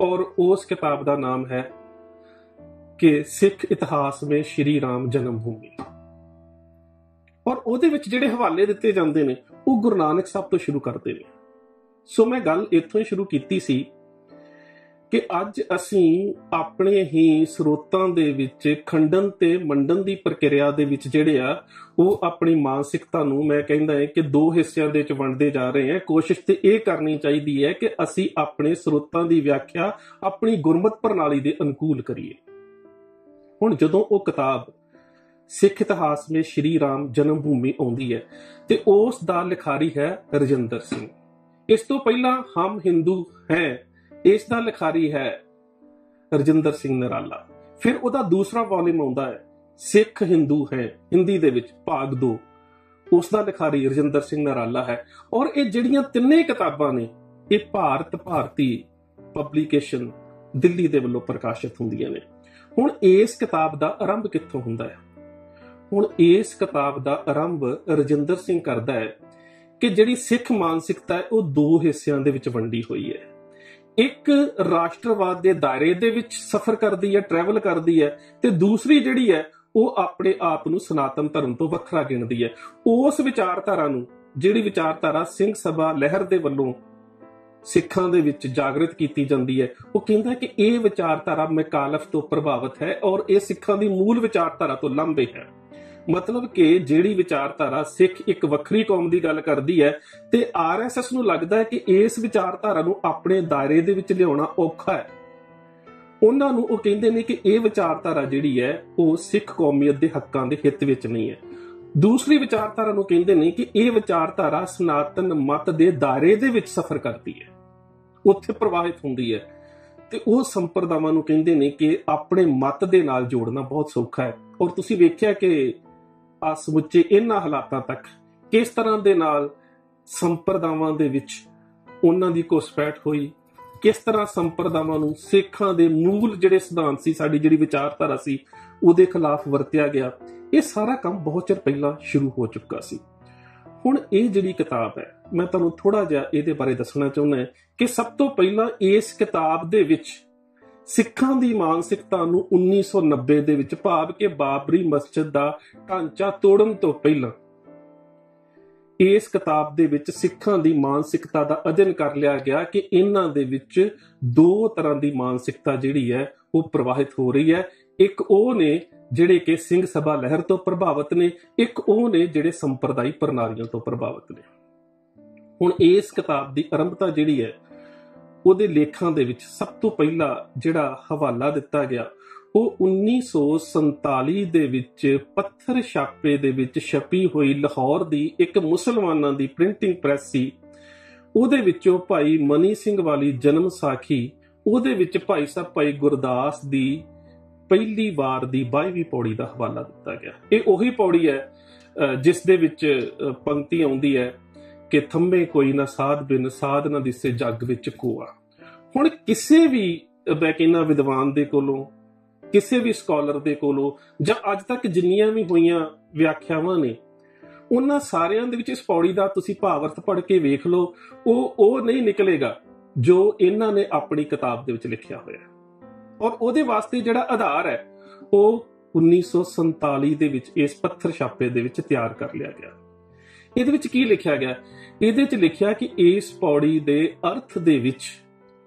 ਔਰ ਉਸ ਕਿਤਾਬ ਦਾ ਨਾਮ ਹੈ ਕਿ ਸਿੱਖ ਇਤਿਹਾਸ ਵਿੱਚ ਸ਼੍ਰੀ ਰਾਮ ਜਨਮ ਭੂਮੀ। ਔਰ ਉਹਦੇ ਵਿੱਚ ਜਿਹੜੇ ਹਵਾਲੇ ਦਿੱਤੇ ਜਾਂਦੇ ਨੇ ਉਹ ਗੁਰੂ ਨਾਨਕ ਸਾਹਿਬ ਤੋਂ ਸ਼ੁਰੂ ਕਰਦੇ ਨੇ। ਸੋ ਮੈਂ ਗੱਲ ਇੱਥੋਂ ਹੀ ਸ਼ੁਰੂ ਕੀਤੀ ਸੀ ਕਿ ਅੱਜ ਅਸੀਂ ਆਪਣੇ ਹੀ ਸਰੋਤਾਂ ਦੇ ਵਿੱਚ ਖੰਡਨ ਤੇ ਮੰਡਨ ਦੀ ਪ੍ਰਕਿਰਿਆ ਦੇ ਵਿੱਚ ਜਿਹੜੇ ਆ ਉਹ ਆਪਣੀ ਮਾਨਸਿਕਤਾ ਨੂੰ ਮੈਂ ਕਹਿੰਦਾ ਹੈ ਕਿ ਦੋ ਹਿੱਸਿਆਂ ਦੇ ਵਿੱਚ ਵੰਡਦੇ ਜਾ ਰਹੇ ਹਾਂ। ਕੋਸ਼ਿਸ਼ ਤੇ ਇਹ ਕਰਨੀ ਚਾਹੀਦੀ ਹੈ ਕਿ ਅਸੀਂ ਆਪਣੇ ਸਰੋਤਾਂ ਦੀ ਵਿਆਖਿਆ ਆਪਣੀ ਗੁਰਮਤਿ ਪ੍ਰਣਾਲੀ ਦੇ ਅਨੁਕੂਲ ਕਰੀਏ। ਹੁਣ ਜਦੋਂ ਉਹ ਕਿਤਾਬ ਸਿੱਖ ਇਤਿਹਾਸ ਵਿੱਚ ਸ਼੍ਰੀ ਰਾਮ ਜਨਮ ਭੂਮੀ ਆਉਂਦੀ ਹੈ ਤੇ ਉਸ ਦਾ ਲਿਖਾਰੀ ਹੈ ਰਜਿੰਦਰ ਸਿੰਘ। ਇਸ ਤੋਂ ਪਹਿਲਾਂ ਹਮ ਹਿੰਦੂ ਹੈ ਇਸ ਦਾ ਲਿਖਾਰੀ ਹੈ ਰਜਿੰਦਰ ਸਿੰਘ ਨਰਾਲਾ। ਫਿਰ ਉਹਦਾ ਦੂਸਰਾ ਵੋਲਿਊਮ ਆਉਂਦਾ ਹੈ ਸਿੱਖ ਹਿੰਦੂ ਹੈ ਹਿੰਦੀ ਦੇ ਵਿੱਚ ਭਾਗ 2, ਉਸ ਦਾ ਲਿਖਾਰੀ ਰਜਿੰਦਰ ਸਿੰਘ ਨਰਾਲਾ ਹੈ। ਔਰ ਇਹ ਜਿਹੜੀਆਂ ਤਿੰਨੇ ਕਿਤਾਬਾਂ ਨੇ ਇਹ ਭਾਰਤ ਭਾਰਤੀ ਪਬਲੀਕੇਸ਼ਨ ਦਿੱਲੀ ਦੇ ਵੱਲੋਂ ਪ੍ਰਕਾਸ਼ਿਤ ਹੁੰਦੀਆਂ ਨੇ। ਹੁਣ ਇਸ ਕਿਤਾਬ ਦਾ ਆਰੰਭ ਕਿੱਥੋਂ ਹੁੰਦਾ ਹੈ? ਹੁਣ ਇਸ ਕਿਤਾਬ ਦਾ ਆਰੰਭ ਰਜਿੰਦਰ ਸਿੰਘ ਕਰਦਾ ਹੈ ਕਿ ਜਿਹੜੀ ਸਿੱਖ ਮਾਨਸਿਕਤਾ ਹੈ ਉਹ ਦੋ ਹਿੱਸਿਆਂ ਦੇ ਵਿੱਚ ਵੰਡੀ ਹੋਈ ਹੈ। ਇੱਕ ਰਾਸ਼ਟਰਵਾਦ ਦੇ ਦਾਇਰੇ ਦੇ ਵਿੱਚ ਸਫ਼ਰ ਕਰਦੀ ਹੈ, ਟਰੈਵਲ ਕਰਦੀ ਹੈ ਤੇ ਦੂਸਰੀ ਜਿਹੜੀ ਹੈ ਉਹ ਆਪਣੇ ਆਪ ਨੂੰ ਸਨਾਤਨ ਧਰਮ ਤੋਂ ਵੱਖਰਾ ਗਿਣਦੀ ਹੈ। ਉਸ ਵਿਚਾਰਧਾਰਾ ਨੂੰ ਜਿਹੜੀ ਵਿਚਾਰਧਾਰਾ ਸਿੰਘ ਸਭਾ ਲਹਿਰ ਦੇ ਵੱਲੋਂ ਸਿੱਖਾਂ ਦੇ ਵਿੱਚ ਜਾਗਰਿਤ ਕੀਤੀ ਜਾਂਦੀ ਹੈ ਉਹ ਕਹਿੰਦਾ ਕਿ ਇਹ ਵਿਚਾਰਧਾਰਾ ਮੈਕਾਲਫ ਤੋਂ ਪ੍ਰਭਾਵਿਤ ਹੈ ਔਰ ਇਹ ਸਿੱਖਾਂ ਦੀ ਮੂਲ ਵਿਚਾਰਧਾਰਾ ਤੋਂ ਲਾਂਭੇ ਹੈ। ਮਤਲਬ ਕਿ ਜਿਹੜੀ ਵਿਚਾਰਧਾਰਾ ਸਿੱਖ ਇੱਕ ਵੱਖਰੀ ਕੌਮ ਦੀ ਗੱਲ ਕਰਦੀ ਹੈ ਤੇ RSS ਨੂੰ ਲੱਗਦਾ ਹੈ ਕਿ ਇਸ ਵਿਚਾਰਧਾਰਾ ਨੂੰ ਆਪਣੇ ਦਾਇਰੇ ਦੇ ਵਿੱਚ ਲਿਆਉਣਾ ਔਖਾ ਹੈ। ਉਹਨਾਂ ਨੂੰ ਉਹ ਕਹਿੰਦੇ ਨੇ ਕਿ ਇਹ ਵਿਚਾਰਧਾਰਾ ਜਿਹੜੀ ਹੈ ਉਹ ਸਿੱਖ ਕੌਮੀਅਤ ਦੇ ਹੱਕਾਂ ਦੇ ਹਿੱਤ ਵਿੱਚ ਨਹੀਂ ਹੈ। ਦੂਸਰੀ ਵਿਚਾਰਧਾਰਾ ਨੂੰ ਕਹਿੰਦੇ ਨੇ ਕਿ ਇਹ ਵਿਚਾਰਧਾਰਾ ਸਨਾਤਨ ਮਤ ਦੇ ਦਾਇਰੇ ਦੇ ਵਿੱਚ ਸਫ਼ਰ ਕਰਦੀ ਹੈ, ਉੱਥੇ ਪ੍ਰਵਾਹਿਤ ਹੁੰਦੀ ਹੈ ਤੇ ਉਹ ਸੰਪਰਦਾਵਾਂ ਨੂੰ ਕਹਿੰਦੇ ਨੇ ਕਿ ਆਪਣੇ ਮਤ ਦੇ ਨਾਲ ਜੋੜਨਾ ਬਹੁਤ ਸੌਖਾ ਹੈ। ਔਰ ਤੁਸੀਂ ਵੇਖਿਆ ਕਿ ਆ ਸਮੁੱਚੇ ਇਹਨਾਂ ਹਾਲਾਤਾਂ ਤੱਕ ਕਿਸ ਤਰ੍ਹਾਂ ਦੇ ਨਾਲ ਸੰਪਰਦਾਵਾਂ ਦੇ ਵਿੱਚ ਉਹਨਾਂ ਦੀ ਘੁਸਪੈਠ ਹੋਈ, ਕਿਸ ਤਰ੍ਹਾਂ ਸੰਪਰਦਾਵਾਂ ਨੂੰ ਸਿੱਖਾਂ ਦੇ ਮੂਲ ਜਿਹੜੇ ਸਿਧਾਂਤ ਸੀ, ਸਾਡੀ ਜਿਹੜੀ ਵਿਚਾਰਧਾਰਾ ਸੀ ਉਹਦੇ ਖਿਲਾਫ ਵਰਤਿਆ ਗਿਆ। ਇਹ ਸਾਰਾ ਕੰਮ ਬਹੁਤ ਚਿਰ ਪਹਿਲਾਂ ਸ਼ੁਰੂ ਹੋ ਚੁੱਕਾ ਸੀ। ਹੁਣ ਇਹ ਜਿਹੜੀ ਕਿਤਾਬ ਹੈ ਮੈਂ ਤੁਹਾਨੂੰ ਥੋੜਾ ਜਿਹਾ ਇਹਦੇ ਬਾਰੇ ਦੱਸਣਾ ਚਾਹੁੰਦਾ ਕਿ ਸਭ ਤੋਂ ਪਹਿਲਾਂ ਇਸ ਕਿਤਾਬ ਦੇ ਵਿੱਚ ਸਿੱਖਾਂ ਦੀ ਮਾਨਸਿਕਤਾ ਨੂੰ 1990 ਦੇ ਵਿੱਚ ਭਾਵ ਕਿ ਬਾਬਰੀ ਮਸਜਿਦ ਦਾ ਢਾਂਚਾ ਤੋੜਨ ਤੋਂ ਪਹਿਲਾਂ ਇਸ ਕਿਤਾਬ ਦੇ ਵਿੱਚ ਸਿੱਖਾਂ ਦੀ ਮਾਨਸਿਕਤਾ ਦਾ ਅਧਿਐਨ ਕਰ ਲਿਆ ਗਿਆ ਕਿ ਇਹਨਾਂ ਦੇ ਵਿੱਚ ਦੋ ਤਰ੍ਹਾਂ ਦੀ ਮਾਨਸਿਕਤਾ ਜਿਹੜੀ ਹੈ ਉਹ ਪ੍ਰਵਾਹਿਤ ਹੋ ਰਹੀ ਹੈ। ਇੱਕ ਉਹ ਨੇ ਜਿਹੜੇ ਕਿ ਸਿੰਘ ਸਭਾ ਲਹਿਰ ਤੋਂ ਪ੍ਰਭਾਵਿਤ ਨੇ, ਇੱਕ ਉਹ ਨੇ ਜਿਹੜੇ ਸੰਪਰਦਾਇ ਪ੍ਰਣਾਲੀਆਂ ਤੋਂ ਪ੍ਰਭਾਵਿਤ ਨੇ। ਹੁਣ ਇਸ ਕਿਤਾਬ ਦੀ ਆਰੰਭਤਾ ਜਿਹੜੀ ਹੈ ਉਹਦੇ ਲੇਖਾਂ ਦੇ ਵਿੱਚ ਸਭ ਤੋਂ ਪਹਿਲਾ ਜਿਹੜਾ ਹਵਾਲਾ ਦਿੱਤਾ ਗਿਆ ਉਹ 1947 ਦੇ ਵਿੱਚ ਪੱਥਰ ਛਾਪੇ ਦੇ ਵਿੱਚ ਛਪੀ ਹੋਈ ਲਾਹੌਰ ਦੀ ਇੱਕ ਮੁਸਲਮਾਨਾਂ ਦੀ ਪ੍ਰਿੰਟਿੰਗ ਪ੍ਰੈਸ ਸੀ। ਉਹਦੇ ਵਿੱਚੋਂ ਭਾਈ ਮਨੀ ਸਿੰਘ ਵਾਲੀ ਜਨਮ ਸਾਖੀ, ਉਹਦੇ ਵਿੱਚ ਭਾਈ ਸਾਹਿਬ ਭਾਈ ਗੁਰਦਾਸ ਦੀ ਪਹਿਲੀ ਵਾਰ ਦੀ 22ਵੀਂ ਪੌੜੀ ਦਾ ਹਵਾਲਾ ਦਿੱਤਾ ਗਿਆ। ਇਹ ਉਹੀ ਪੌੜੀ ਹੈ ਜਿਸ ਦੇ ਵਿੱਚ ਪੰਕਤੀ ਆਉਂਦੀ ਹੈ ਕਿ ਥੰਮੇ ਕੋਈ ਨਾ ਸਾਧ ਬਿਨ ਸਾਧ ਨਾ ਦਿਸੇ ਜੱਗ ਵਿੱਚ ਕੋਆ। ਹੁਣ ਕਿਸੇ ਵੀ ਮੈਂ ਕਹਿੰਦਾ ਵਿਦਵਾਨ ਦੇ ਕੋਲੋਂ, ਕਿਸੇ ਵੀ ਸਕਾਲਰ ਦੇ ਕੋਲੋਂ ਜਾਂ ਅੱਜ ਤੱਕ ਜਿੰਨੀਆਂ ਵੀ ਹੋਈਆਂ ਵਿਆਖਿਆਵਾਂ ਨੇ ਉਹਨਾਂ ਸਾਰਿਆਂ ਦੇ ਵਿੱਚ ਇਸ ਪੌੜੀ ਦਾ ਤੁਸੀਂ ਭਾਵ-ਅਰਥ ਪੜ੍ਹ ਕੇ ਵੇਖ ਲਓ, ਉਹ ਨਹੀਂ ਨਿਕਲੇਗਾ ਜੋ ਇਹਨਾਂ ਨੇ ਆਪਣੀ ਕਿਤਾਬ ਦੇ ਵਿੱਚ ਲਿਖਿਆ ਹੋਇਆ। ਔਰ ਉਹਦੇ ਵਾਸਤੇ ਜਿਹੜਾ ਆਧਾਰ ਹੈ ਉਹ 1947 ਦੇ ਵਿੱਚ ਇਸ ਪੱਥਰ ਛਾਪੇ ਦੇ ਵਿੱਚ ਤਿਆਰ ਕਰ ਲਿਆ ਗਿਆ। ਇਹਦੇ ਵਿੱਚ ਕੀ ਲਿਖਿਆ ਗਿਆ? ਇਹਦੇ ਵਿੱਚ ਲਿਖਿਆ ਕਿ ਇਸ ਪੌੜੀ ਦੇ ਅਰਥ ਦੇ ਵਿੱਚ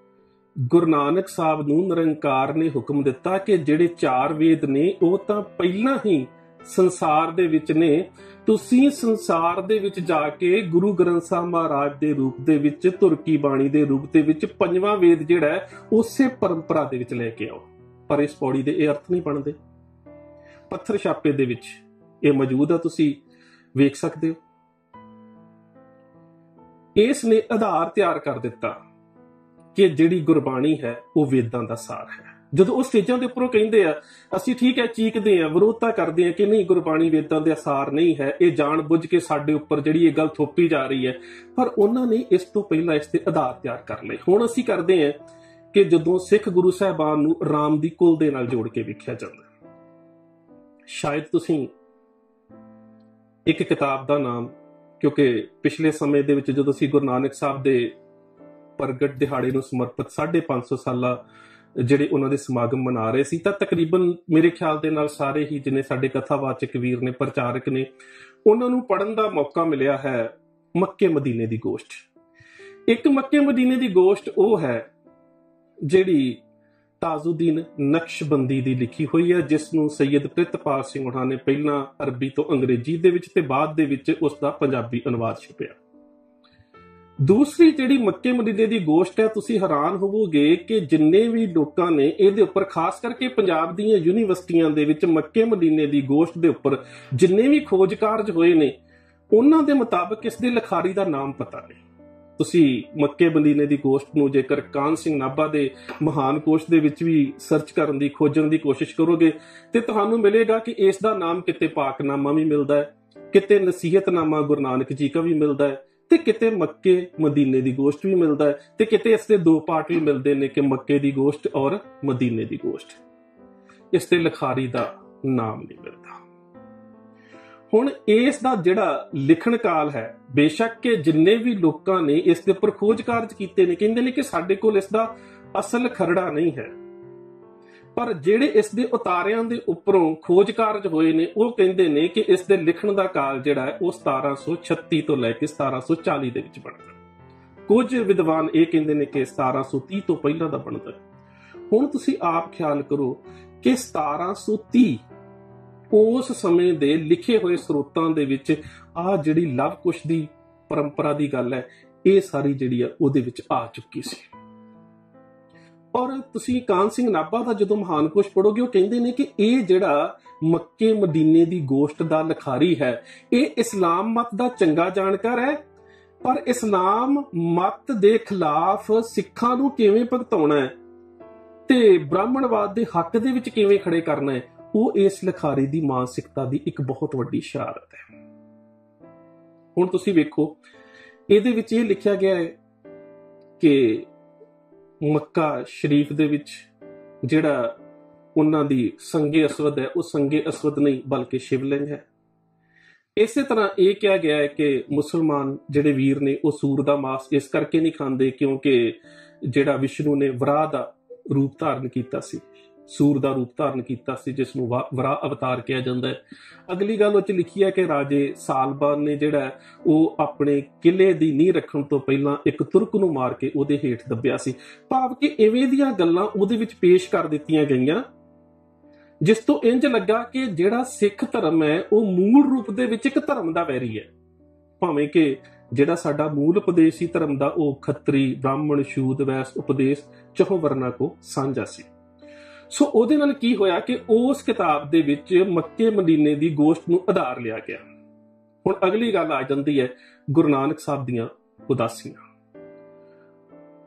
ਗੁਰੂ ਨਾਨਕ ਸਾਹਿਬ ਨੂੰ ਨਿਰੰਕਾਰ ਨੇ ਹੁਕਮ ਦਿੱਤਾ ਕਿ ਜਿਹੜੇ 4 ਵੇਦ ਨੇ ਉਹ ਤਾਂ ਪਹਿਲਾਂ ਹੀ ਸੰਸਾਰ ਦੇ ਵਿੱਚ ਨੇ, ਤੁਸੀਂ ਸੰਸਾਰ ਦੇ ਵਿੱਚ ਜਾ ਕੇ ਗੁਰੂ ਗ੍ਰੰਥ ਸਾਹਿਬ ਮਹਾਰਾਜ ਦੇ ਰੂਪ ਦੇ ਵਿੱਚ, ਤੁਰਕੀ ਬਾਣੀ ਦੇ ਰੂਪ ਦੇ ਵਿੱਚ 5ਵਾਂ ਵੇਦ ਜਿਹੜਾ ਹੈ ਉਸੇ ਪਰੰਪਰਾ ਦੇ ਵਿੱਚ ਲੈ ਕੇ ਆਓ। ਪਰ ਇਸ ਪੌੜੀ ਦੇ ਇਹ ਅਰਥ ਨਹੀਂ ਬਣਦੇ। ਪੱਥਰ ਛਾਪੇ ਦੇ ਵਿੱਚ ਇਹ ਮੌਜੂਦ ਆ, ਤੁਸੀਂ ਵੇਖ ਸਕਦੇ ਹੋ। ਇਸ ਨੇ ਆਧਾਰ ਤਿਆਰ ਕਰ ਦਿੱਤਾ ਕਿ ਜਿਹੜੀ ਗੁਰਬਾਣੀ ਹੈ ਉਹ ਵੇਦਾਂ ਦਾ ਸਾਰ ਹੈ। ਜਦੋਂ ਉਹ ਸਟੇਜਾਂ ਦੇ ਉੱਪਰੋਂ ਕਹਿੰਦੇ ਆ, ਅਸੀਂ ਠੀਕ ਹੈ ਚੀਕਦੇ ਆ, ਵਿਰੋਧਤਾ ਕਰਦੇ ਆ ਕਿ ਨਹੀਂ ਗੁਰਬਾਣੀ ਵੇਦਾਂ ਦੇ ਸਾਰ ਨਹੀਂ ਹੈ, ਇਹ ਜਾਣ ਬੁੱਝ ਕੇ ਸਾਡੇ ਉੱਪਰ ਜਿਹੜੀ ਇਹ ਗੱਲ ਥੋਪੀ ਜਾ ਰਹੀ ਹੈ, ਪਰ ਉਹਨਾਂ ਨੇ ਇਸ ਤੋਂ ਪਹਿਲਾਂ ਇਸ ਦੇ ਆਧਾਰ ਤਿਆਰ ਕਰ ਲਏ। ਹੁਣ ਅਸੀਂ ਕਰਦੇ ਆ ਕਿ ਜਦੋਂ ਸਿੱਖ ਗੁਰੂ ਸਾਹਿਬਾਨ ਨੂੰ ਰਾਮ ਦੀ ਕੁਲ ਦੇ ਨਾਲ ਜੋੜ ਕੇ ਵੇਖਿਆ ਜਾਂਦਾ, ਸ਼ਾਇਦ ਤੁਸੀਂ ਇੱਕ ਕਿਤਾਬ ਦਾ ਨਾਮ, ਕਿਉਂਕਿ ਪਿਛਲੇ ਸਮੇਂ ਦੇ ਵਿੱਚ ਜਦੋਂ ਅਸੀਂ ਗੁਰੂ ਨਾਨਕ ਸਾਹਿਬ ਦੇ ਪ੍ਰਗਟ ਦਿਹਾੜੇ ਨੂੰ ਸਮਰਪਿਤ 550 ਸਾਲਾ ਜਿਹੜੇ ਉਹਨਾਂ ਦੇ ਸਮਾਗਮ ਮਨਾ ਰਹੇ ਸੀ, ਤਾਂ ਤਕਰੀਬਨ ਮੇਰੇ ਖਿਆਲ ਦੇ ਨਾਲ ਸਾਰੇ ਹੀ ਜਿਨੇ ਸਾਡੇ ਕਥਾਵਾਚਕ ਵੀਰ ਨੇ, ਪ੍ਰਚਾਰਕ ਨੇ, ਉਹਨਾਂ ਨੂੰ ਪੜ੍ਹਨ ਦਾ ਮੌਕਾ ਮਿਲਿਆ ਹੈ ਮੱਕੇ ਮਦੀਨੇ ਦੀ ਗੋਸ਼ਟ। ਇੱਕ ਮੱਕੇ ਮਦੀਨੇ ਦੀ ਗੋਸ਼ਟ ਉਹ ਹੈ ਜਿਹੜੀ ਤਾਜੁਦੀਨ ਨਕਸ਼ਬੰਦੀ ਦੀ ਲਿਖੀ ਹੋਈ ਹੈ, ਜਿਸ ਨੂੰ ਸੈਯਦ ਪ੍ਰਿਤਪਾਲ ਸਿੰਘ ਉਹਨਾਂ ਨੇ ਪਹਿਲਾਂ ਅਰਬੀ ਤੋਂ ਅੰਗਰੇਜ਼ੀ ਦੇ ਵਿੱਚ ਤੇ ਬਾਅਦ ਦੇ ਵਿੱਚ ਉਸ ਦਾ ਪੰਜਾਬੀ ਅਨੁਵਾਦ ਛਪਿਆ। ਦੂਸਰੀ ਜਿਹੜੀ ਮੱਕੇ ਮਦੀਨੇ ਦੀ ਗੋਸ਼ਟ ਹੈ, ਤੁਸੀਂ ਹੈਰਾਨ ਹੋਵੋਗੇ ਕਿ ਜਿੰਨੇ ਵੀ ਲੋਕਾਂ ਨੇ ਇਹਦੇ ਉੱਪਰ, ਖਾਸ ਕਰਕੇ ਪੰਜਾਬ ਦੀਆਂ ਯੂਨੀਵਰਸਿਟੀਆਂ ਦੇ ਵਿੱਚ ਮੱਕੇ ਮਦੀਨੇ ਦੀ ਗੋਸ਼ਟ ਦੇ ਉੱਪਰ ਜਿੰਨੇ ਵੀ ਖੋਜ ਕਾਰਜ ਹੋਏ ਨੇ, ਉਹਨਾਂ ਦੇ ਮੁਤਾਬਕ ਇਸ ਦੇ ਲਿਖਾਰੀ ਦਾ ਨਾਮ ਪਤਾ ਨਹੀਂ। ਤੁਸੀਂ ਮੱਕੇ ਮਦੀਨੇ ਦੀ ਗੋਸ਼ਟ ਨੂੰ ਜੇਕਰ ਕਾਹਨ ਸਿੰਘ ਨਾਭਾ ਦੇ ਮਹਾਨ ਕੋਸ਼ ਦੇ ਵਿੱਚ ਵੀ ਸਰਚ ਕਰਨ ਦੀ, ਖੋਜਣ ਦੀ ਕੋਸ਼ਿਸ਼ ਕਰੋਗੇ ਤੇ ਤੁਹਾਨੂੰ ਮਿਲੇਗਾ ਕਿ ਇਸ ਦਾ ਨਾਮ ਕਿਤੇ ਪਾਕਨਾਮਾ ਵੀ ਮਿਲਦਾ ਹੈ, ਕਿਤੇ ਨਸੀਹਤਨਾਮਾ ਗੁਰੂ ਨਾਨਕ ਜੀ ਕਾ ਵੀ ਮਿਲਦਾ ਹੈ, ਤੇ ਕਿਤੇ ਮੱਕੇ ਮਦੀਨੇ ਦੀ ਗੋਸ਼ਟ ਵੀ ਮਿਲਦਾ ਹੈ, ਤੇ ਕਿਤੇ ਇਸ ਦੇ 2 ਪਾਰਟ ਵੀ ਮਿਲਦੇ ਨੇ ਕਿ ਮੱਕੇ ਦੀ ਗੋਸ਼ਟ ਔਰ ਮਦੀਨੇ ਦੀ ਗੋਸ਼ਟ। ਇਸ ਦੇ ਲਿਖਾਰੀ ਦਾ ਨਾਮ ਨਹੀਂ ਮਿਲਦਾ। ਹੁਣ ਇਸ ਦਾ ਜਿਹੜਾ ਲਿਖਣ ਕਾਲ ਹੈ, ਬੇਸ਼ੱਕ ਕਿ ਜਿੰਨੇ ਵੀ ਲੋਕਾਂ ਨੇ ਇਸ ਦੇ ਉੱਪਰ ਖੋਜ ਕਾਰਜ ਕੀਤੇ ਨੇ, ਕਹਿੰਦੇ ਨੇ ਕਿ ਸਾਡੇ ਕੋਲ ਇਸ ਦਾ ਅਸਲ ਖਰੜਾ ਨਹੀਂ ਹੈ, ਪਰ ਜਿਹੜੇ ਇਸ ਦੇ ਉਤਾਰਿਆਂ ਦੇ ਉੱਪਰੋਂ ਖੋਜ ਕਾਰਜ ਹੋਏ ਨੇ ਉਹ ਕਹਿੰਦੇ ਨੇ ਕਿ ਇਸ ਦੇ ਲਿਖਣ ਦਾ ਕਾਲ ਜਿਹੜਾ ਹੈ ਉਹ 1736 ਤੋਂ ਲੈ ਕੇ 1740 ਦੇ ਵਿੱਚ ਬਣਦਾ। ਕੁਝ ਵਿਦਵਾਨ ਇਹ ਕਹਿੰਦੇ ਨੇ ਕਿ 1730 ਤੋਂ ਪਹਿਲਾਂ ਦਾ ਬਣਦਾ। ਹੁਣ ਤੁਸੀਂ ਆਪ ਖਿਆਲ ਕਰੋ ਕਿ 1730 ਉਸ ਸਮੇਂ ਦੇ ਲਿਖੇ ਹੋਏ ਸਰੋਤਾਂ ਦੇ ਵਿੱਚ ਆਹ ਜਿਹੜੀ ਲਵ ਕੁਸ਼ ਦੀ ਪਰੰਪਰਾ ਦੀ ਗੱਲ ਹੈ, ਇਹ ਸਾਰੀ ਜਿਹੜੀ ਆ ਉਹਦੇ ਵਿੱਚ ਆ ਚੁੱਕੀ ਸੀ। ਔਰ ਤੁਸੀਂ ਕਾਹਨ ਸਿੰਘ ਨਾਭਾ ਦਾ ਜਦੋਂ ਮਹਾਨ ਕੋਸ਼ ਪੜੋਗੇ, ਉਹ ਕਹਿੰਦੇ ਨੇ ਕਿ ਇਹ ਜਿਹੜਾ ਮੱਕੇ ਮਦੀਨੇ ਦੀ ਗੋਸ਼ਟ ਦਾ ਲਿਖਾਰੀ ਹੈ, ਇਹ ਇਸਲਾਮ ਮਤ ਦਾ ਚੰਗਾ ਜਾਣਕਾਰ ਹੈ, ਪਰ ਇਸਲਾਮ ਮਤ ਦੇ ਖਿਲਾਫ ਸਿੱਖਾਂ ਨੂੰ ਕਿਵੇਂ ਭਗਤਾਉਣਾ ਹੈ ਤੇ ਬ੍ਰਾਹਮਣਵਾਦ ਦੇ ਹੱਕ ਦੇ ਵਿੱਚ ਕਿਵੇਂ ਖੜੇ ਕਰਨਾ ਹੈ, ਉਹ ਇਸ ਲਿਖਾਰੀ ਦੀ ਮਾਨਸਿਕਤਾ ਦੀ ਇੱਕ ਬਹੁਤ ਵੱਡੀ ਸ਼ਰਾਰਤ ਹੈ। ਹੁਣ ਤੁਸੀਂ ਵੇਖੋ, ਇਹਦੇ ਵਿੱਚ ਇਹ ਲਿਖਿਆ ਗਿਆ ਹੈ ਕਿ ਮੱਕਾ ਸ਼ਰੀਫ ਦੇ ਵਿੱਚ ਜਿਹੜਾ ਉਹਨਾਂ ਦੀ ਸੰਗੇ ਅਸਵਦ ਹੈ, ਉਹ ਸੰਗੇ ਅਸਵਦ ਨਹੀਂ ਬਲਕਿ ਸ਼ਿਵਲਿੰਗ ਹੈ। ਇਸੇ ਤਰ੍ਹਾਂ ਇਹ ਕਿਹਾ ਗਿਆ ਹੈ ਕਿ ਮੁਸਲਮਾਨ ਜਿਹੜੇ ਵੀਰ ਨੇ ਉਹ ਸੂਰ ਦਾ ਮਾਸ ਇਸ ਕਰਕੇ ਨਹੀਂ ਖਾਂਦੇ ਕਿਉਂਕਿ ਜਿਹੜਾ ਵਿਸ਼ਨੂੰ ਨੇ ਵਰਾਹ ਦਾ ਰੂਪ ਧਾਰਨ ਕੀਤਾ ਸੀ, ਸੂਰ ਦਾ ਰੂਪ ਧਾਰਨ ਕੀਤਾ ਸੀ, ਜਿਸ ਨੂੰ ਵਰਾਹ ਅਵਤਾਰ ਕਿਹਾ ਜਾਂਦਾ ਹੈ। ਅਗਲੀ ਗੱਲ ਉਹ 'ਚ ਲਿਖੀ ਹੈ ਕਿ ਰਾਜੇ ਸਾਲਬਾਨ ਨੇ ਜਿਹੜਾ ਉਹ ਆਪਣੇ ਕਿਲੇ ਦੀ ਨੀਂਹ ਰੱਖਣ ਤੋਂ ਪਹਿਲਾਂ ਇੱਕ ਤੁਰਕ ਨੂੰ ਮਾਰ ਕੇ ਉਹਦੇ ਹੇਠ ਦੱਬਿਆ ਸੀ। ਭਾਵ ਕਿ ਇਵੇਂ ਦੀਆਂ ਗੱਲਾਂ ਉਹਦੇ ਵਿੱਚ ਪੇਸ਼ ਕਰ ਦਿੱਤੀਆਂ ਗਈਆਂ, ਜਿਸ ਤੋਂ ਇੰਜ ਲੱਗਾ ਕਿ ਜਿਹੜਾ ਸਿੱਖ ਧਰਮ ਹੈ ਉਹ ਮੂਲ ਰੂਪ ਦੇ ਵਿੱਚ ਇੱਕ ਧਰਮ ਦਾ ਵੈਰੀ ਹੈ, ਭਾਵੇਂ ਕਿ ਜਿਹੜਾ ਸਾਡਾ ਮੂਲ ਉਪਦੇਸ਼ ਸੀ ਧਰਮ ਦਾ ਉਹ ਖੱਤਰੀ, ਬ੍ਰਾਹਮਣ, ਸ਼ੂਦ, ਵੈਸ ਉਪਦੇਸ਼ ਚਹੁ ਵਰਨਾ ਕੋ ਸਾਂਝਾ ਸੀ। ਸੋ ਉਹਦੇ ਨਾਲ ਕੀ ਹੋਇਆ ਕਿ ਉਸ ਕਿਤਾਬ ਦੇ ਵਿੱਚ ਮੱਕੇ ਮਦੀਨੇ ਦੀ ਗੋਸ਼ਟ ਨੂੰ ਆਧਾਰ ਲਿਆ ਗਿਆ। ਹੁਣ ਅਗਲੀ ਗੱਲ ਆ ਜਾਂਦੀ ਹੈ ਗੁਰੂ ਨਾਨਕ ਸਾਹਿਬ ਦੀਆਂ ਉਦਾਸੀਆਂ।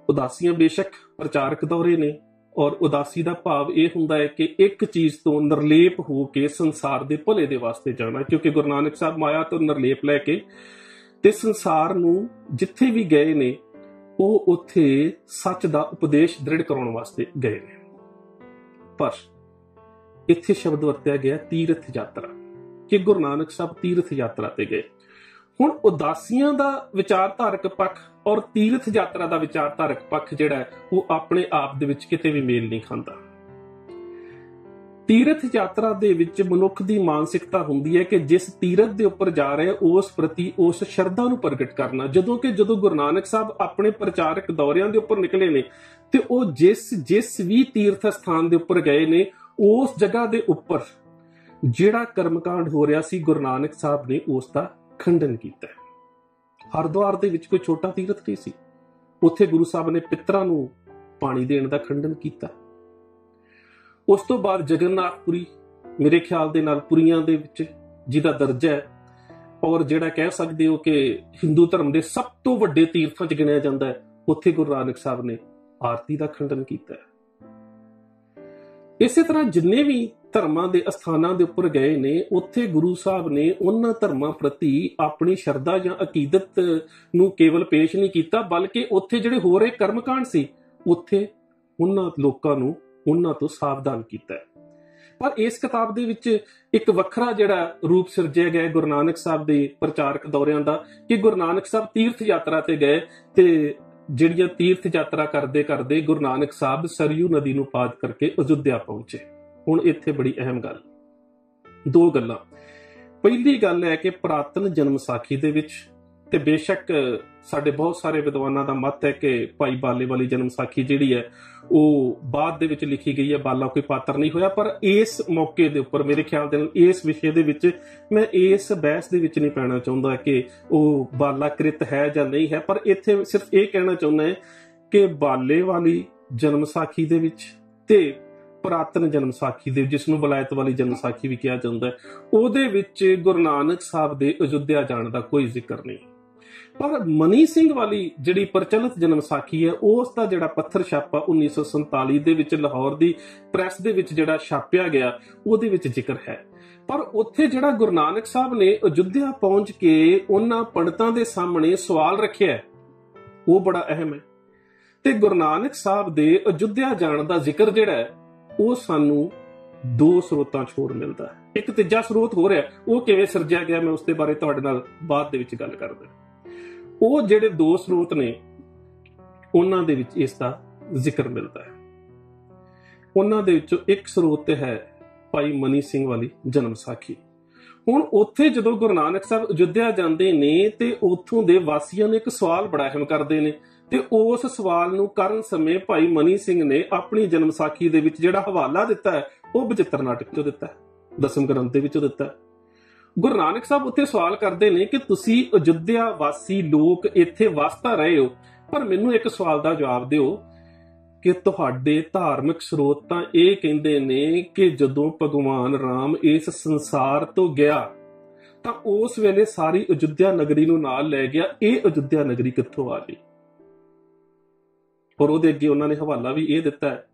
ਉਦਾਸੀਆਂ ਬੇਸ਼ੱਕ ਪ੍ਰਚਾਰਕ ਦੌਰੇ ਨੇ, ਔਰ ਉਦਾਸੀ ਦਾ ਭਾਵ ਇਹ ਹੁੰਦਾ ਹੈ ਕਿ ਇੱਕ ਚੀਜ਼ ਤੋਂ ਨਿਰਲੇਪ ਹੋ ਕੇ ਸੰਸਾਰ ਦੇ ਭਲੇ ਦੇ ਵਾਸਤੇ ਜਾਣਾ, ਕਿਉਂਕਿ ਗੁਰੂ ਨਾਨਕ ਸਾਹਿਬ ਮਾਇਆ ਤੋਂ ਨਿਰਲੇਪ ਲੈ ਕੇ ਤੇ ਸੰਸਾਰ ਨੂੰ ਜਿੱਥੇ ਵੀ ਗਏ ਨੇ ਉਹ ਉੱਥੇ ਸੱਚ ਦਾ ਉਪਦੇਸ਼ ਦ੍ਰਿੜ ਕਰਾਉਣ ਵਾਸਤੇ ਗਏ ਨੇ। ਪਰ ਇੱਥੇ ਸ਼ਬਦ ਵਰਤਿਆ ਗਿਆ ਤੀਰਥ ਯਾਤਰਾ, ਕਿ ਗੁਰੂ ਨਾਨਕ ਸਾਹਿਬ ਤੀਰਥ ਯਾਤਰਾ ਤੇ ਗਏ। ਹੁਣ ਉਦਾਸੀਆਂ ਦਾ ਵਿਚਾਰਧਾਰਕ ਪੱਖ ਔਰ ਤੀਰਥ ਯਾਤਰਾ ਦਾ ਵਿਚਾਰਧਾਰਕ ਪੱਖ ਜਿਹੜਾ ਹੈ ਉਹ ਆਪਣੇ ਆਪ ਦੇ ਵਿੱਚ ਕਿਤੇ ਵੀ ਮੇਲ ਨਹੀਂ ਖਾਂਦਾ। ਤੀਰਥ ਯਾਤਰਾ ਦੇ ਵਿੱਚ ਮਨੁੱਖ ਦੀ ਮਾਨਸਿਕਤਾ ਹੁੰਦੀ ਹੈ ਕਿ ਜਿਸ ਤੀਰਥ ਦੇ ਉੱਪਰ ਜਾ ਰਹੇ ਉਸ ਪ੍ਰਤੀ ਉਸ ਸ਼ਰਧਾ ਨੂੰ ਪ੍ਰਗਟ ਕਰਨਾ। ਜਦੋਂ ਗੁਰੂ ਨਾਨਕ ਸਾਹਿਬ ਆਪਣੇ ਪ੍ਰਚਾਰਕ ਦੌਰਿਆਂ ਦੇ ਉੱਪਰ ਨਿਕਲੇ ਨੇ ਤੇ ਉਹ ਜਿਸ ਵੀ ਤੀਰਥ ਸਥਾਨ ਦੇ ਉੱਪਰ ਗਏ ਨੇ, ਉਸ ਜਗ੍ਹਾ ਦੇ ਉੱਪਰ ਜਿਹੜਾ ਕਰਮਕਾਂਡ ਹੋ ਰਿਹਾ ਸੀ, ਗੁਰੂ ਨਾਨਕ ਸਾਹਿਬ ਨੇ ਉਸ ਦਾ ਖੰਡਨ ਕੀਤਾ। ਹਰਿਦੁਆਰ ਦੇ ਵਿੱਚ ਕੋਈ ਛੋਟਾ ਤੀਰਥ ਨਹੀਂ ਸੀ, ਉੱਥੇ ਗੁਰੂ ਸਾਹਿਬ ਨੇ ਪਿੱਤਰਾਂ ਨੂੰ ਪਾਣੀ ਦੇਣ ਦਾ ਖੰਡਨ ਕੀਤਾ। ਉਸ ਤੋਂ ਬਾਅਦ ਜਗਨਨਾਥਪੁਰੀ, ਮੇਰੇ ਖਿਆਲ ਦੇ ਨਾਲ ਪੁਰੀਆਂ ਦੇ ਵਿੱਚ ਜਿਹਦਾ ਦਰਜਾ ਹੈ ਔਰ ਜਿਹੜਾ ਕਹਿ ਸਕਦੇ ਹੋ ਕਿ ਹਿੰਦੂ ਧਰਮ ਦੇ ਸਭ ਤੋਂ ਵੱਡੇ ਤੀਰਥਾਂ 'ਚ ਗਿਣਿਆ ਜਾਂਦਾ ਹੈ, ਉੱਥੇ ਗੁਰੂ ਨਾਨਕ ਸਾਹਿਬ ਨੇ ਆਰਤੀ ਦਾ ਖੰਡਨ ਕੀਤਾ। ਇਸੇ ਤਰ੍ਹਾਂ ਜਿੰਨੇ ਵੀ ਧਰਮਾਂ ਦੇ ਅਸਥਾਨਾਂ ਦੇ ਉੱਪਰ ਗਏ ਨੇ, ਉੱਥੇ ਗੁਰੂ ਸਾਹਿਬ ਨੇ ਉਹਨਾਂ ਧਰਮਾਂ ਪ੍ਰਤੀ ਆਪਣੀ ਸ਼ਰਧਾ ਜਾਂ ਅਕੀਦਤ ਨੂੰ ਕੇਵਲ ਪੇਸ਼ ਨਹੀਂ ਕੀਤਾ, ਬਲਕਿ ਉੱਥੇ ਜਿਹੜੇ ਹੋ ਰਹੇ ਕਰਮਕਾਂਡ ਸੀ, ਉੱਥੇ ਉਹਨਾਂ ਲੋਕਾਂ ਨੂੰ ਉਹਨਾਂ ਤੋਂ ਸਾਵਧਾਨ ਕੀਤਾ। ਪਰ ਇਸ ਕਿਤਾਬ ਦੇ ਵਿੱਚ ਇੱਕ ਵੱਖਰਾ ਜਿਹੜਾ ਰੂਪ ਸਿਰਜਿਆ ਗਿਆ ਗੁਰੂ ਨਾਨਕ ਸਾਹਿਬ ਦੇ ਪ੍ਰਚਾਰਕ ਦੌਰਿਆਂ ਦਾ, ਕਿ ਗੁਰੂ ਨਾਨਕ ਸਾਹਿਬ ਤੀਰਥ ਯਾਤਰਾ ਤੇ ਗਏ ਤੇ ਜਿਹੜੀਆਂ ਤੀਰਥ ਯਾਤਰਾ ਕਰਦੇ ਕਰਦੇ ਗੁਰੂ ਨਾਨਕ ਸਾਹਿਬ ਸਰਯੂ ਨਦੀ ਨੂੰ ਪਾਰ ਕਰਕੇ ਅਯੁੱਧਿਆ ਪਹੁੰਚੇ। ਹੁਣ ਇੱਥੇ ਬੜੀ ਅਹਿਮ ਗੱਲ, ਦੋ ਗੱਲਾਂ। ਪਹਿਲੀ ਗੱਲ ਹੈ ਕਿ ਪੁਰਾਤਨ ਜਨਮ ਸਾਖੀ ਦੇ ਵਿੱਚ, ਤੇ ਬੇਸ਼ੱਕ ਸਾਡੇ ਬਹੁਤ ਸਾਰੇ ਵਿਦਵਾਨਾਂ ਦਾ ਮਤ ਹੈ ਕਿ ਭਾਈ ਬਾਲੇ ਵਾਲੀ ਜਨਮ ਸਾਖੀ ਜਿਹੜੀ ਹੈ ਉਹ ਬਾਅਦ ਦੇ ਵਿੱਚ ਲਿਖੀ ਗਈ ਹੈ, ਬਾਲਾ ਕੋਈ ਪਾਤਰ ਨਹੀਂ ਹੋਇਆ। ਪਰ ਇਸ ਮੌਕੇ ਦੇ ਉੱਪਰ ਮੇਰੇ ਖਿਆਲ ਦੇ ਨਾਲ ਇਸ ਵਿਸ਼ੇ ਦੇ ਵਿੱਚ ਮੈਂ ਇਸ ਬਹਿਸ ਦੇ ਵਿੱਚ ਨਹੀਂ ਪੈਣਾ ਚਾਹੁੰਦਾ ਕਿ ਉਹ ਬਾਲਾ ਕ੍ਰਿਤ ਹੈ ਜਾਂ ਨਹੀਂ ਹੈ, ਪਰ ਇੱਥੇ ਸਿਰਫ ਇਹ ਕਹਿਣਾ ਚਾਹੁੰਦਾ ਹੈ ਕਿ ਬਾਲੇ ਵਾਲੀ ਜਨਮ ਸਾਖੀ ਦੇ ਵਿੱਚ ਤੇ ਪੁਰਾਤਨ ਜਨਮ ਸਾਖੀ ਦੇ, ਜਿਸ ਨੂੰ ਬਲਾਇਤ ਵਾਲੀ ਜਨਮ ਸਾਖੀ ਵੀ ਕਿਹਾ ਜਾਂਦਾ ਹੈ, ਉਹਦੇ ਵਿੱਚ ਗੁਰੂ ਨਾਨਕ ਸਾਹਿਬ ਦੇ ਅਯੁੱਧਿਆ ਜਾਣ ਦਾ ਕੋਈ ਜ਼ਿਕਰ ਨਹੀਂ। ਪਰ ਮਨੀ ਸਿੰਘ ਵਾਲੀ ਜਿਹੜੀ ਪ੍ਰਚਲਿਤ ਜਨਮ ਸਾਖੀ ਹੈ, ਉਸ ਦਾ ਜਿਹੜਾ ਪੱਥਰ ਛਾਪਾ 1947 ਦੇ ਵਿੱਚ ਲਾਹੌਰ ਦੀ ਪ੍ਰੈਸ ਦੇ ਵਿੱਚ ਜਿਹੜਾ ਛਾਪਿਆ ਗਿਆ, ਉਹਦੇ ਵਿੱਚ ਜ਼ਿਕਰ ਹੈ। ਪਰ ਉੱਥੇ ਜਿਹੜਾ ਗੁਰੂ ਨਾਨਕ ਸਾਹਿਬ ਨੇ ਅਯੁੱਧਿਆ ਪਹੁੰਚ ਕੇ ਉਹਨਾਂ ਪੰਡਤਾਂ ਦੇ ਸਾਹਮਣੇ ਸਵਾਲ ਰੱਖਿਆ, ਉਹ ਬੜਾ ਅਹਿਮ ਹੈ। ਤੇ ਗੁਰੂ ਨਾਨਕ ਸਾਹਿਬ ਦੇ ਅਯੁੱਧਿਆ ਜਾਣ ਦਾ ਜ਼ਿਕਰ ਜਿਹੜਾ ਹੈ, ਉਹ ਸਾਨੂੰ ਦੋ ਸਰੋਤਾਂ 'ਚ ਹੋਰ ਮਿਲਦਾ ਹੈ। ਇੱਕ ਤੀਜਾ ਸਰੋਤ ਹੋ ਰਿਹਾ, ਉਹ ਕਿਵੇਂ ਸਿਰਜਿਆ ਗਿਆ, ਮੈਂ ਉਸ ਦੇ ਬਾਰੇ ਤੁਹਾਡੇ ਨਾਲ ਬਾਅਦ ਦੇ ਵਿੱਚ ਗੱਲ ਕਰਦਾ। ਉਹ ਜਿਹੜੇ ਦੋ ਸਰੋਤ ਨੇ, ਉਹਨਾਂ ਦੇ ਵਿੱਚ ਇਸ ਦਾ ਜ਼ਿਕਰ ਮਿਲਦਾ ਹੈ। ਉਹਨਾਂ ਦੇ ਵਿੱਚੋਂ ਇੱਕ ਸਰੋਤ ਹੈ ਭਾਈ ਮਨੀ ਸਿੰਘ ਵਾਲੀ ਜਨਮ ਸਾਖੀ। ਹੁਣ ਉੱਥੇ ਜਦੋਂ ਗੁਰੂ ਨਾਨਕ ਸਾਹਿਬ ਅਯੁੱਧਿਆ ਜਾਂਦੇ ਨੇ ਤੇ ਉੱਥੋਂ ਦੇ ਵਾਸੀਆਂ ਨੇ ਇੱਕ ਸਵਾਲ ਬੜਾ ਅਹਿਮ ਕਰਦੇ ਨੇ, ਤੇ ਉਸ ਸਵਾਲ ਨੂੰ ਕਰਨ ਸਮੇਂ ਭਾਈ ਮਨੀ ਸਿੰਘ ਨੇ ਆਪਣੀ ਜਨਮ ਸਾਖੀ ਦੇ ਵਿੱਚ ਜਿਹੜਾ ਹਵਾਲਾ ਦਿੱਤਾ ਹੈ, ਉਹ ਬਚਿੱਤਰ ਨਾਟਕ ਚੋਂ ਦਿੱਤਾ ਹੈ, ਦਸਮ ਗ੍ਰੰਥ ਦੇ ਵਿੱਚੋਂ ਦਿੱਤਾ ਹੈ। ਗੁਰੂ ਨਾਨਕ ਸਾਹਿਬ ਉੱਥੇ ਸਵਾਲ ਕਰਦੇ ਨੇ ਕਿ ਤੁਸੀਂ ਅਯੁੱਧਿਆ ਵਾਸੀ ਲੋਕ ਇੱਥੇ ਵਸਤਾ ਰਹੇ ਹੋ, ਪਰ ਮੈਨੂੰ ਇੱਕ ਸਵਾਲ ਦਾ ਜਵਾਬ ਦਿਓ ਕਿ ਤੁਹਾਡੇ ਧਾਰਮਿਕ ਸਰੋਤ ਤਾਂ ਇਹ ਕਹਿੰਦੇ ਨੇ ਕਿ ਜਦੋਂ ਭਗਵਾਨ ਰਾਮ ਇਸ ਸੰਸਾਰ ਤੋਂ ਗਿਆ ਤਾਂ ਉਸ ਵੇਲੇ ਸਾਰੀ ਅਯੁੱਧਿਆ ਨਗਰੀ ਨੂੰ ਨਾਲ ਲੈ ਗਿਆ, ਇਹ ਅਯੁੱਧਿਆ ਨਗਰੀ ਕਿੱਥੋਂ ਆ ਗਈ? ਔਰ ਉਹਦੇ ਅੱਗੇ ਉਹਨਾਂ ਨੇ ਹਵਾਲਾ ਵੀ ਇਹ ਦਿੱਤਾ ਹੈ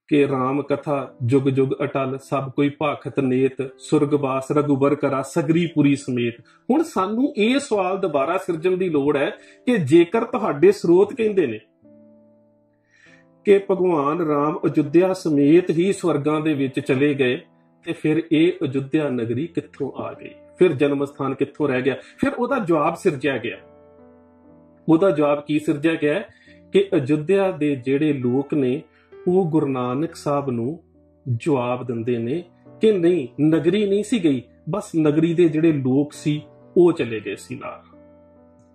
ਕਿ ਰਾਮ ਕਥਾ ਜੁਗ ਜੁਗ ਅਟਲ, ਸਭ ਕੋਈ ਭਾਖਤ ਨੇਤ, ਸੁਰਗਵਾਸ ਰਘੁਬਰ ਕਰਾ ਸਗਰੀਪੁਰੀ ਸਮੇਤ। ਹੁਣ ਸਾਨੂੰ ਇਹ ਸਵਾਲ ਦੁਬਾਰਾ ਸਿਰਜਣ ਦੀ ਲੋੜ ਹੈ ਕਿ ਜੇਕਰ ਤੁਹਾਡੇ ਸਰੋਤ ਕਹਿੰਦੇ ਨੇ ਕਿ ਭਗਵਾਨ ਰਾਮ ਅਯੁੱਧਿਆ ਸਮੇਤ ਹੀ ਸਵਰਗਾਂ ਦੇ ਵਿੱਚ ਚਲੇ ਗਏ, ਤੇ ਫਿਰ ਇਹ ਅਯੁੱਧਿਆ ਨਗਰੀ ਕਿੱਥੋਂ ਆ ਗਈ? ਫਿਰ ਜਨਮ ਸਥਾਨ ਕਿੱਥੋਂ ਰਹਿ ਗਿਆ? ਫਿਰ ਉਹਦਾ ਜਵਾਬ ਸਿਰਜਿਆ ਗਿਆ। ਉਹਦਾ ਜਵਾਬ ਕੀ ਸਿਰਜਿਆ ਗਿਆ ਕਿ ਅਯੁੱਧਿਆ ਦੇ ਜਿਹੜੇ ਲੋਕ ਨੇ ਉਹ ਗੁਰੂ ਨਾਨਕ ਸਾਹਿਬ ਨੂੰ ਜਵਾਬ ਦਿੰਦੇ ਨੇ ਕਿ ਨਹੀਂ, ਨਗਰੀ ਨਹੀਂ ਸੀ ਗਈ, ਬਸ ਨਗਰੀ ਦੇ ਜਿਹੜੇ ਲੋਕ ਸੀ ਉਹ ਚਲੇ ਗਏ ਸੀ ਨਾਲ।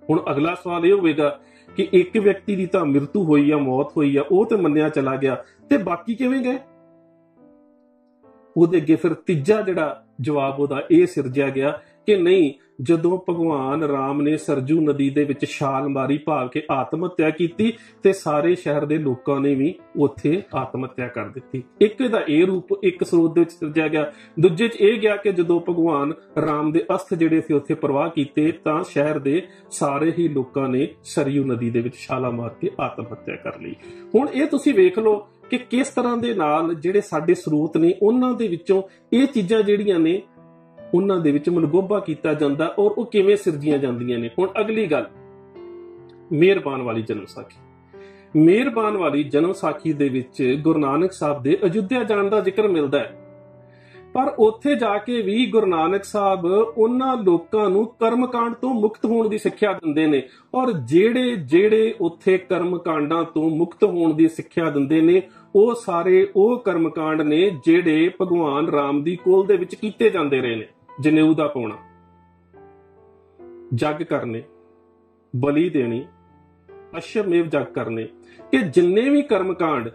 ਹੁਣ ਅਗਲਾ ਸਵਾਲ ਇਹ ਹੋਵੇਗਾ ਕਿ ਇੱਕ ਵਿਅਕਤੀ ਦੀ ਤਾਂ ਮ੍ਰਿਤੂ ਹੋਈ ਆ, ਮੌਤ ਹੋਈ ਆ, ਉਹ ਤੇ ਮੰਨਿਆ ਚਲਾ ਗਿਆ, ਤੇ ਬਾਕੀ ਕਿਵੇਂ ਗਏ? ਉਹਦੇ ਅੱਗੇ ਫਿਰ ਤੀਜਾ ਜਿਹੜਾ ਜਵਾਬ ਉਹਦਾ ਇਹ ਸਿਰਜਿਆ ਗਿਆ ਕਿ ਨਹੀਂ, ਜਦੋਂ ਭਗਵਾਨ ਰਾਮ ਨੇ ਸਰਜੂ ਨਦੀ ਦੇ ਵਿੱਚ ਛਾਲ ਮਾਰੀ, ਭਾਵ ਕਿ ਆਤਮ ਹੱਤਿਆ ਕੀਤੀ, ਤੇ ਸਾਰੇ ਸ਼ਹਿਰ ਦੇ ਲੋਕਾਂ ਨੇ ਵੀ ਉੱਥੇ ਆਤਮ ਹੱਤਿਆ ਕਰ ਦਿੱਤੀ। ਇੱਕ ਦਾ ਇਹ ਰੂਪ ਇੱਕ ਸਰੋਤ ਦੇ ਵਿੱਚ ਸਿਰਜਿਆ ਗਿਆ। ਦੂਜੇ 'ਚ ਇਹ ਗਿਆ ਕਿ ਜਦੋਂ ਭਗਵਾਨ ਰਾਮ ਦੇ ਅਸਥ ਜਿਹੜੇ ਸੀ ਉੱਥੇ ਪ੍ਰਵਾਹ ਕੀਤੇ ਤਾਂ ਸ਼ਹਿਰ ਦੇ ਸਾਰੇ ਹੀ ਲੋਕਾਂ ਨੇ ਸਰਯੂ ਨਦੀ ਦੇ ਵਿੱਚ ਛਾਲਾ ਮਾਰ ਕੇ ਆਤਮ ਹੱਤਿਆ ਕਰ ਲਈ। ਹੁਣ ਇਹ ਤੁਸੀਂ ਵੇਖ ਲਓ ਕਿ ਕਿਸ ਤਰ੍ਹਾਂ ਦੇ ਨਾਲ ਜਿਹੜੇ ਸਾਡੇ ਸਰੋਤ ਨੇ, ਉਹਨਾਂ ਦੇ ਵਿੱਚੋਂ ਇਹ ਚੀਜ਼ਾਂ ਜਿਹੜੀਆਂ ਨੇ ਉਹਨਾਂ ਦੇ ਵਿੱਚ ਮਨਗੋਭਾ ਕੀਤਾ ਜਾਂਦਾ ਔਰ ਉਹ ਕਿਵੇਂ ਸਿਰਜੀਆਂ ਜਾਂਦੀਆਂ ਨੇ। ਹੁਣ ਅਗਲੀ ਗੱਲ, ਮਿਹਰਬਾਨ ਵਾਲੀ ਜਨਮ ਸਾਖੀ। ਮਿਹਰਬਾਨ ਵਾਲੀ ਜਨਮ ਸਾਖੀ ਦੇ ਵਿੱਚ ਗੁਰੂ ਨਾਨਕ ਸਾਹਿਬ ਦੇ ਅਯੁੱਧਿਆ ਜਾਣ ਦਾ ਜ਼ਿਕਰ ਮਿਲਦਾ ਹੈ, ਪਰ ਉੱਥੇ ਜਾ ਕੇ ਵੀ ਗੁਰੂ ਨਾਨਕ ਸਾਹਿਬ ਉਹਨਾਂ ਲੋਕਾਂ ਨੂੰ ਕਰਮਕਾਂਡ ਤੋਂ ਮੁਕਤ ਹੋਣ ਦੀ ਸਿੱਖਿਆ ਦਿੰਦੇ ਨੇ, ਔਰ ਜਿਹੜੇ ਉੱਥੇ ਕਰਮਕਾਂਡਾਂ ਤੋਂ ਮੁਕਤ ਹੋਣ ਦੀ ਸਿੱਖਿਆ ਦਿੰਦੇ ਨੇ ਉਹ ਸਾਰੇ ਉਹ ਕਰਮਕਾਂਡ ਨੇ ਜਿਹੜੇ ਭਗਵਾਨ ਰਾਮ ਦੀ ਕੋਲ ਦੇ ਵਿੱਚ ਕੀਤੇ ਜਾਂਦੇ ਰਹੇ ਨੇ। ਜਨੇਊ ਦਾ ਪਾਉਣਾ, ਜੱਗ ਕਰਨੇ, ਬਲੀ ਦੇਣੀ, ਅਸ਼ਵਮੇਵ ਜੱਗ ਕਰਨੇ, ਕਿ ਜਿੰਨੇ ਵੀ ਕਰਮਕਾਂਡ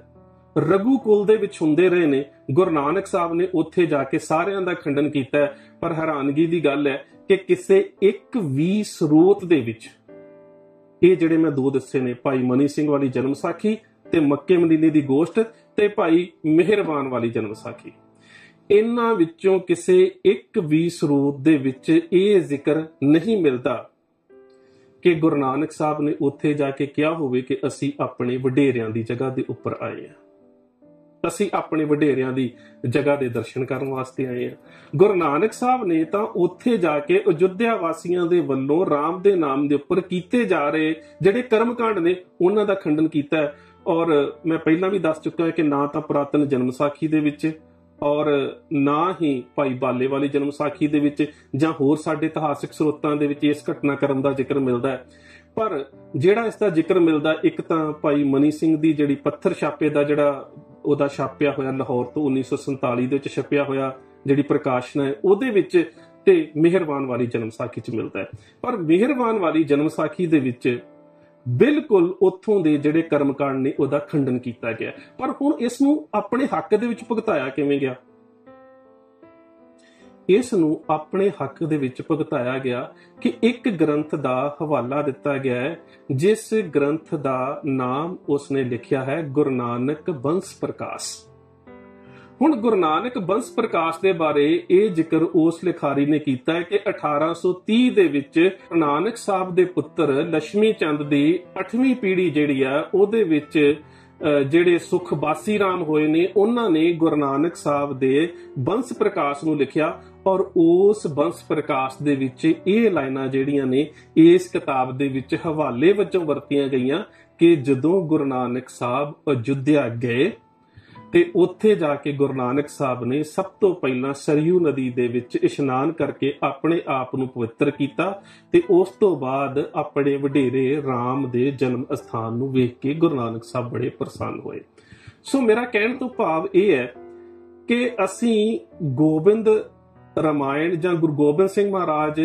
ਰਘੂ ਕੁਲ ਦੇ ਵਿੱਚ ਹੁੰਦੇ ਰਹੇ ਨੇ, ਗੁਰੂ ਨਾਨਕ ਸਾਹਿਬ ਨੇ ਉੱਥੇ ਜਾ ਕੇ ਸਾਰਿਆਂ ਦਾ ਖੰਡਨ ਕੀਤਾ। ਪਰ ਹੈਰਾਨਗੀ ਦੀ ਗੱਲ ਹੈ ਕਿ ਕਿਸੇ ਇੱਕ ਵੀ ਸਰੋਤ ਦੇ ਵਿੱਚ ਇਹ ਜਿਹੜੇ ਮੈਂ ਦੋ ਦੱਸੇ ਨੇ, ਭਾਈ ਮਨੀ ਸਿੰਘ ਵਾਲੀ ਜਨਮ ਸਾਖੀ ਤੇ ਮੱਕੇ ਮਦੀਨੇ ਦੀ ਗੋਸ਼ਟ ਤੇ ਭਾਈ ਮਿਹਰਬਾਨ ਵਾਲੀ ਜਨਮ ਵਿਸਾਖੀ, ਇਹਨਾਂ ਵਿੱਚੋਂ ਕਿਸੇ ਇੱਕ ਵੀ ਸਰੂਪ ਦੇ ਵਿੱਚ ਇਹ ਜ਼ਿਕਰ ਨਹੀਂ ਮਿਲਦਾ ਕਿ ਗੁਰੂ ਨਾਨਕ ਸਾਹਿਬ ਨੇ ਉੱਥੇ ਜਾ ਕੇ ਕਿਹਾ ਹੋਵੇ ਕਿ ਅਸੀਂ ਆਪਣੇ ਵਡੇਰਿਆਂ ਦੀ ਜਗ੍ਹਾ ਦੇ ਉੱਪਰ ਆਏ ਹਾਂ, ਅਸੀਂ ਆਪਣੇ ਵਡੇਰਿਆਂ ਦੀ ਜਗ੍ਹਾ ਦੇ ਦਰਸ਼ਨ ਕਰਨ ਵਾਸਤੇ ਆਏ ਹਾਂ। ਗੁਰੂ ਨਾਨਕ ਸਾਹਿਬ ਨੇ ਤਾਂ ਉੱਥੇ ਜਾ ਕੇ ਅਯੁੱਧਿਆ ਵਾਸੀਆਂ ਦੇ ਵੱਲੋਂ ਰਾਮ ਦੇ ਨਾਮ ਦੇ ਉੱਪਰ ਕੀਤੇ ਜਾ ਰਹੇ ਜਿਹੜੇ ਕਰਮਕਾਂਡ ਨੇ ਉਹਨਾਂ ਦਾ ਖੰਡਨ ਕੀਤਾ। ਔਰ ਮੈਂ ਪਹਿਲਾਂ ਵੀ ਦੱਸ ਚੁੱਕਾ ਹਾਂ ਕਿ ਨਾ ਤਾਂ ਪੁਰਾਤਨ ਜਨਮ ਸਾਖੀ ਦੇ ਵਿੱਚ ਔਰ ਨਾ ਹੀ ਭਾਈ ਬਾਲੇ ਵਾਲੀ ਜਨਮ ਸਾਖੀ ਦੇ ਵਿੱਚ ਜਾਂ ਹੋਰ ਸਾਡੇ ਇਤਿਹਾਸਿਕ ਸਰੋਤਾਂ ਦੇ ਵਿੱਚ ਇਸ ਘਟਨਾਕ੍ਰਮ ਦਾ ਜ਼ਿਕਰ ਮਿਲਦਾ ਹੈ। ਪਰ ਜਿਹੜਾ ਇਸ ਦਾ ਜ਼ਿਕਰ ਮਿਲਦਾ, ਇੱਕ ਤਾਂ ਭਾਈ ਮਨੀ ਸਿੰਘ ਦੀ ਜਿਹੜੀ ਪੱਥਰ ਛਾਪੇ ਦਾ ਜਿਹੜਾ ਉਹਦਾ ਛਾਪਿਆ ਹੋਇਆ ਲਾਹੌਰ ਤੋਂ 1947 ਦੇ ਵਿੱਚ ਛਪਿਆ ਹੋਇਆ ਜਿਹੜੀ ਪ੍ਰਕਾਸ਼ਨ ਹੈ ਉਹਦੇ ਵਿੱਚ, ਤੇ ਮਿਹਰਬਾਨ ਵਾਲੀ ਜਨਮ ਸਾਖੀ 'ਚ ਮਿਲਦਾ ਹੈ। ਪਰ ਮਿਹਰਬਾਨ ਵਾਲੀ ਜਨਮ ਸਾਖੀ ਦੇ ਵਿੱਚ ਬਿਲਕੁਲ ਉੱਥੋਂ ਦੇ ਜਿਹੜੇ ਕਰਮਕਾਂਡ ਨੇ ਉਹਦਾ ਖੰਡਨ ਕੀਤਾ ਗਿਆ। ਪਰ ਹੁਣ ਇਸ ਨੂੰ ਆਪਣੇ ਹੱਕ ਦੇ ਵਿੱਚ ਭੁਗਤਾਇਆ ਕਿਵੇਂ ਗਿਆ? ਇਸ ਨੂੰ ਆਪਣੇ ਹੱਕ ਦੇ ਵਿੱਚ ਭੁਗਤਾਇਆ ਗਿਆ ਕਿ ਇੱਕ ਗ੍ਰੰਥ ਦਾ ਹਵਾਲਾ ਦਿੱਤਾ ਗਿਆ ਹੈ, ਜਿਸ ਗ੍ਰੰਥ ਦਾ ਨਾਮ ਉਸਨੇ ਲਿਖਿਆ ਹੈ ਗੁਰੂ ਨਾਨਕ ਬੰਸ ਪ੍ਰਕਾਸ਼। ਹੁਣ ਗੁਰੂ ਨਾਨਕ ਬੰਸ ਪ੍ਰਕਾਸ਼ ਦੇ ਬਾਰੇ ਇਹ ਜ਼ਿਕਰ ਉਸ ਲਿਖਾਰੀ ਨੇ ਕੀਤਾ ਹੈ ਕਿ 1830 ਦੇ ਵਿੱਚ ਨਾਨਕ ਸਾਹਿਬ ਦੇ ਪੁੱਤਰ ਲక్ష్ਮੀ ਚੰਦ ਦੀ 8ਵੀਂ ਪੀੜ੍ਹੀ ਜਿਹੜੀ ਆ ਉਹਦੇ ਵਿੱਚ ਜਿਹੜੇ ਸੁਖ ਬਾਸੀ ਰਾਮ ਹੋਏ ਨੇ, ਉਹਨਾਂ ਨੇ ਗੁਰੂ ਨਾਨਕ ਸਾਹਿਬ ਦੇ ਬੰਸ ਪ੍ਰਕਾਸ਼ ਨੂੰ ਲਿਖਿਆ। ਔਰ ਉਸ ਬੰਸ ਪ੍ਰਕਾਸ਼ ਦੇ ਵਿੱਚ ਇਹ ਲਾਈਨਾਂ ਜਿਹੜੀਆਂ ਨੇ ਇਸ ਕਿਤਾਬ ਦੇ ਵਿੱਚ ਹਵਾਲੇ ਵਜੋਂ ਵਰਤੀਆਂ ਗਈਆਂ ਕਿ ਜਦੋਂ ਗੁਰੂ ਨਾਨਕ ਸਾਹਿਬ ਅਯੁੱਧਿਆ ਗਏ ਤੇ ਉੱਥੇ ਜਾ ਕੇ ਗੁਰੂ ਨਾਨਕ ਸਾਹਿਬ ਨੇ ਸਭ ਤੋਂ ਪਹਿਲਾਂ ਸਰਯੂ ਨਦੀ ਦੇ ਵਿੱਚ ਇਸ਼ਨਾਨ ਕਰਕੇ ਆਪਣੇ ਆਪ ਨੂੰ ਪਵਿੱਤਰ ਕੀਤਾ ਤੇ ਉਸ ਤੋਂ ਬਾਅਦ ਆਪਣੇ ਵਡੇਰੇ ਰਾਮ ਦੇ ਜਨਮ ਅਸਥਾਨ ਨੂੰ ਵੇਖ ਕੇ ਗੁਰੂ ਨਾਨਕ ਸਾਹਿਬ ਬੜੇ ਪ੍ਰਸੰਨ ਹੋਏ। ਸੋ ਮੇਰਾ ਕਹਿਣ ਤੋਂ ਭਾਵ ਇਹ ਹੈ ਕਿ ਅਸੀਂ ਗੋਬਿੰਦ ਰਾਮਾਇਣ ਜਾਂ ਗੁਰੂ ਗੋਬਿੰਦ ਸਿੰਘ ਮਹਾਰਾਜ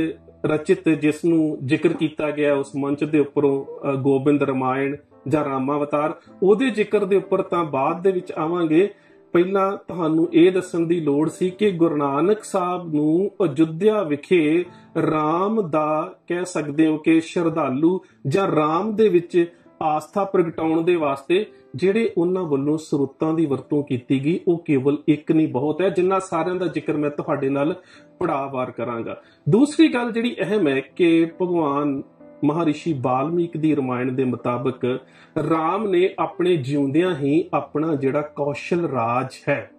ਰਚਿਤ ਜਿਸ ਨੂੰ ਜ਼ਿਕਰ ਕੀਤਾ ਗਿਆ ਉਸ ਮੰਚ ਦੇ ਉੱਪਰੋਂ ਗੋਬਿੰਦ ਰਾਮਾਇਣ ਜਾਂ ਰਾਮਾਵਤਾਰ, ਉਹਦੇ ਜ਼ਿਕਰ ਦੇ ਉੱਪਰ ਤਾਂ ਬਾਅਦ ਦੇ ਵਿੱਚ ਆਵਾਂਗੇ। ਪਹਿਲਾਂ ਤੁਹਾਨੂੰ ਇਹ ਦੱਸਣ ਦੀ ਲੋੜ ਸੀ ਕਿ ਗੁਰੂ ਨਾਨਕ ਸਾਹਿਬ ਨੂੰ ਅਯੁੱਧਿਆ ਵਿਖੇ ਰਾਮ ਦਾ ਕਹਿ ਸਕਦੇ ਹੋ ਕਿ ਸ਼ਰਧਾਲੂ ਜਾਂ ਰਾਮ ਦੇ ਵਿੱਚ ਆਸਥਾ ਪ੍ਰਗਟਾਉਣ ਦੇ ਵਾਸਤੇ ਜਿਹੜੇ ਉਹਨਾਂ ਵੱਲੋਂ ਸਰੋਤਾਂ ਦੀ ਵਰਤੋਂ ਕੀਤੀ ਗਈ ਉਹ ਕੇਵਲ ਇੱਕ ਨਹੀਂ ਬਹੁਤ ਹੈ, ਜਿਨ੍ਹਾਂ ਸਾਰਿਆਂ ਦਾ ਜ਼ਿਕਰ ਮੈਂ ਤੁਹਾਡੇ ਨਾਲ ਪੜਾਅਵਾਰ ਕਰਾਂਗਾ। ਦੂਸਰੀ ਗੱਲ ਜਿਹੜੀ ਅਹਿਮ ਹੈ ਕਿ ਭਗਵਾਨ ਮਹਾਰਿਸ਼ੀ ਬਾਲਮੀਕ ਦੀ ਰਮਾਇਣ ਦੇ ਮੁਤਾਬਕ ਰਾਮ ਨੇ ਆਪਣੇ ਜਿਉਂਦਿਆਂ ਹੀ ਆਪਣਾ ਜਿਹੜਾ ਕੌਸ਼ਲ ਰਾਜ ਹੈ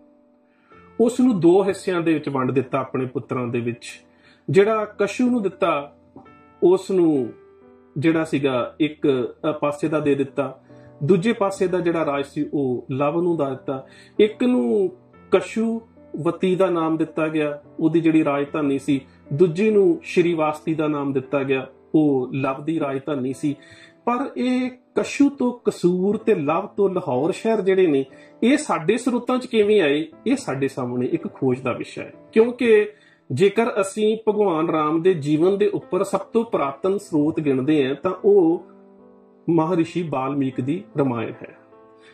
ਉਸ ਨੂੰ ਦੋ ਹਿੱਸਿਆਂ ਦੇ ਵਿੱਚ ਵੰਡ ਦਿੱਤਾ ਆਪਣੇ ਪੁੱਤਰਾਂ ਦੇ ਵਿੱਚ। ਜਿਹੜਾ ਕਸ਼ੂ ਨੂੰ ਦਿੱਤਾ ਉਸ ਨੂੰ ਜਿਹੜਾ ਸੀਗਾ ਇੱਕ ਪਾਸੇ ਦਾ ਦੇ ਦਿੱਤਾ, ਦੂਜੇ ਪਾਸੇ ਦਾ ਜਿਹੜਾ ਰਾਜ ਸੀ ਉਹ ਲਵ ਨੂੰ ਦਾ ਦਿੱਤਾ। ਇੱਕ ਨੂੰ ਕਸ਼ੂਵਤੀ ਦਾ ਨਾਮ ਦਿੱਤਾ ਗਿਆ, ਉਹਦੀ ਜਿਹੜੀ ਰਾਜਧਾਨੀ ਸੀ, ਦੂਜੀ ਨੂੰ ਸ਼੍ਰੀਵਾਸਤੀ ਦਾ ਨਾਮ ਦਿੱਤਾ ਗਿਆ, ਉਹ ਲਵ ਦੀ ਰਾਜਧਾਨੀ ਸੀ। ਪਰ ਇਹ ਕਸ਼ੂ ਤੋਂ ਕਸੂਰ ਤੇ ਲਵ ਤੋਂ ਲਾਹੌਰ ਸ਼ਹਿਰ ਜਿਹੜੇ ਨੇ ਇਹ ਸਾਡੇ ਸਰੋਤਾਂ 'ਚ ਕਿਵੇਂ ਆਏ, ਇਹ ਸਾਡੇ ਸਾਹਮਣੇ ਇੱਕ ਖੋਜ ਦਾ ਵਿਸ਼ਾ ਹੈ। ਕਿਉਂਕਿ ਜੇਕਰ ਅਸੀਂ ਭਗਵਾਨ ਰਾਮ ਦੇ ਜੀਵਨ ਦੇ ਉੱਪਰ ਸਭ ਤੋਂ ਪੁਰਾਤਨ ਸਰੋਤ ਗਿਣਦੇ ਹਾਂ ਤਾਂ ਉਹ ਮਹਾਰਿਸ਼ੀ ਬਾਲਮੀਕ ਦੀ ਰਮਾਇਣ ਹੈ।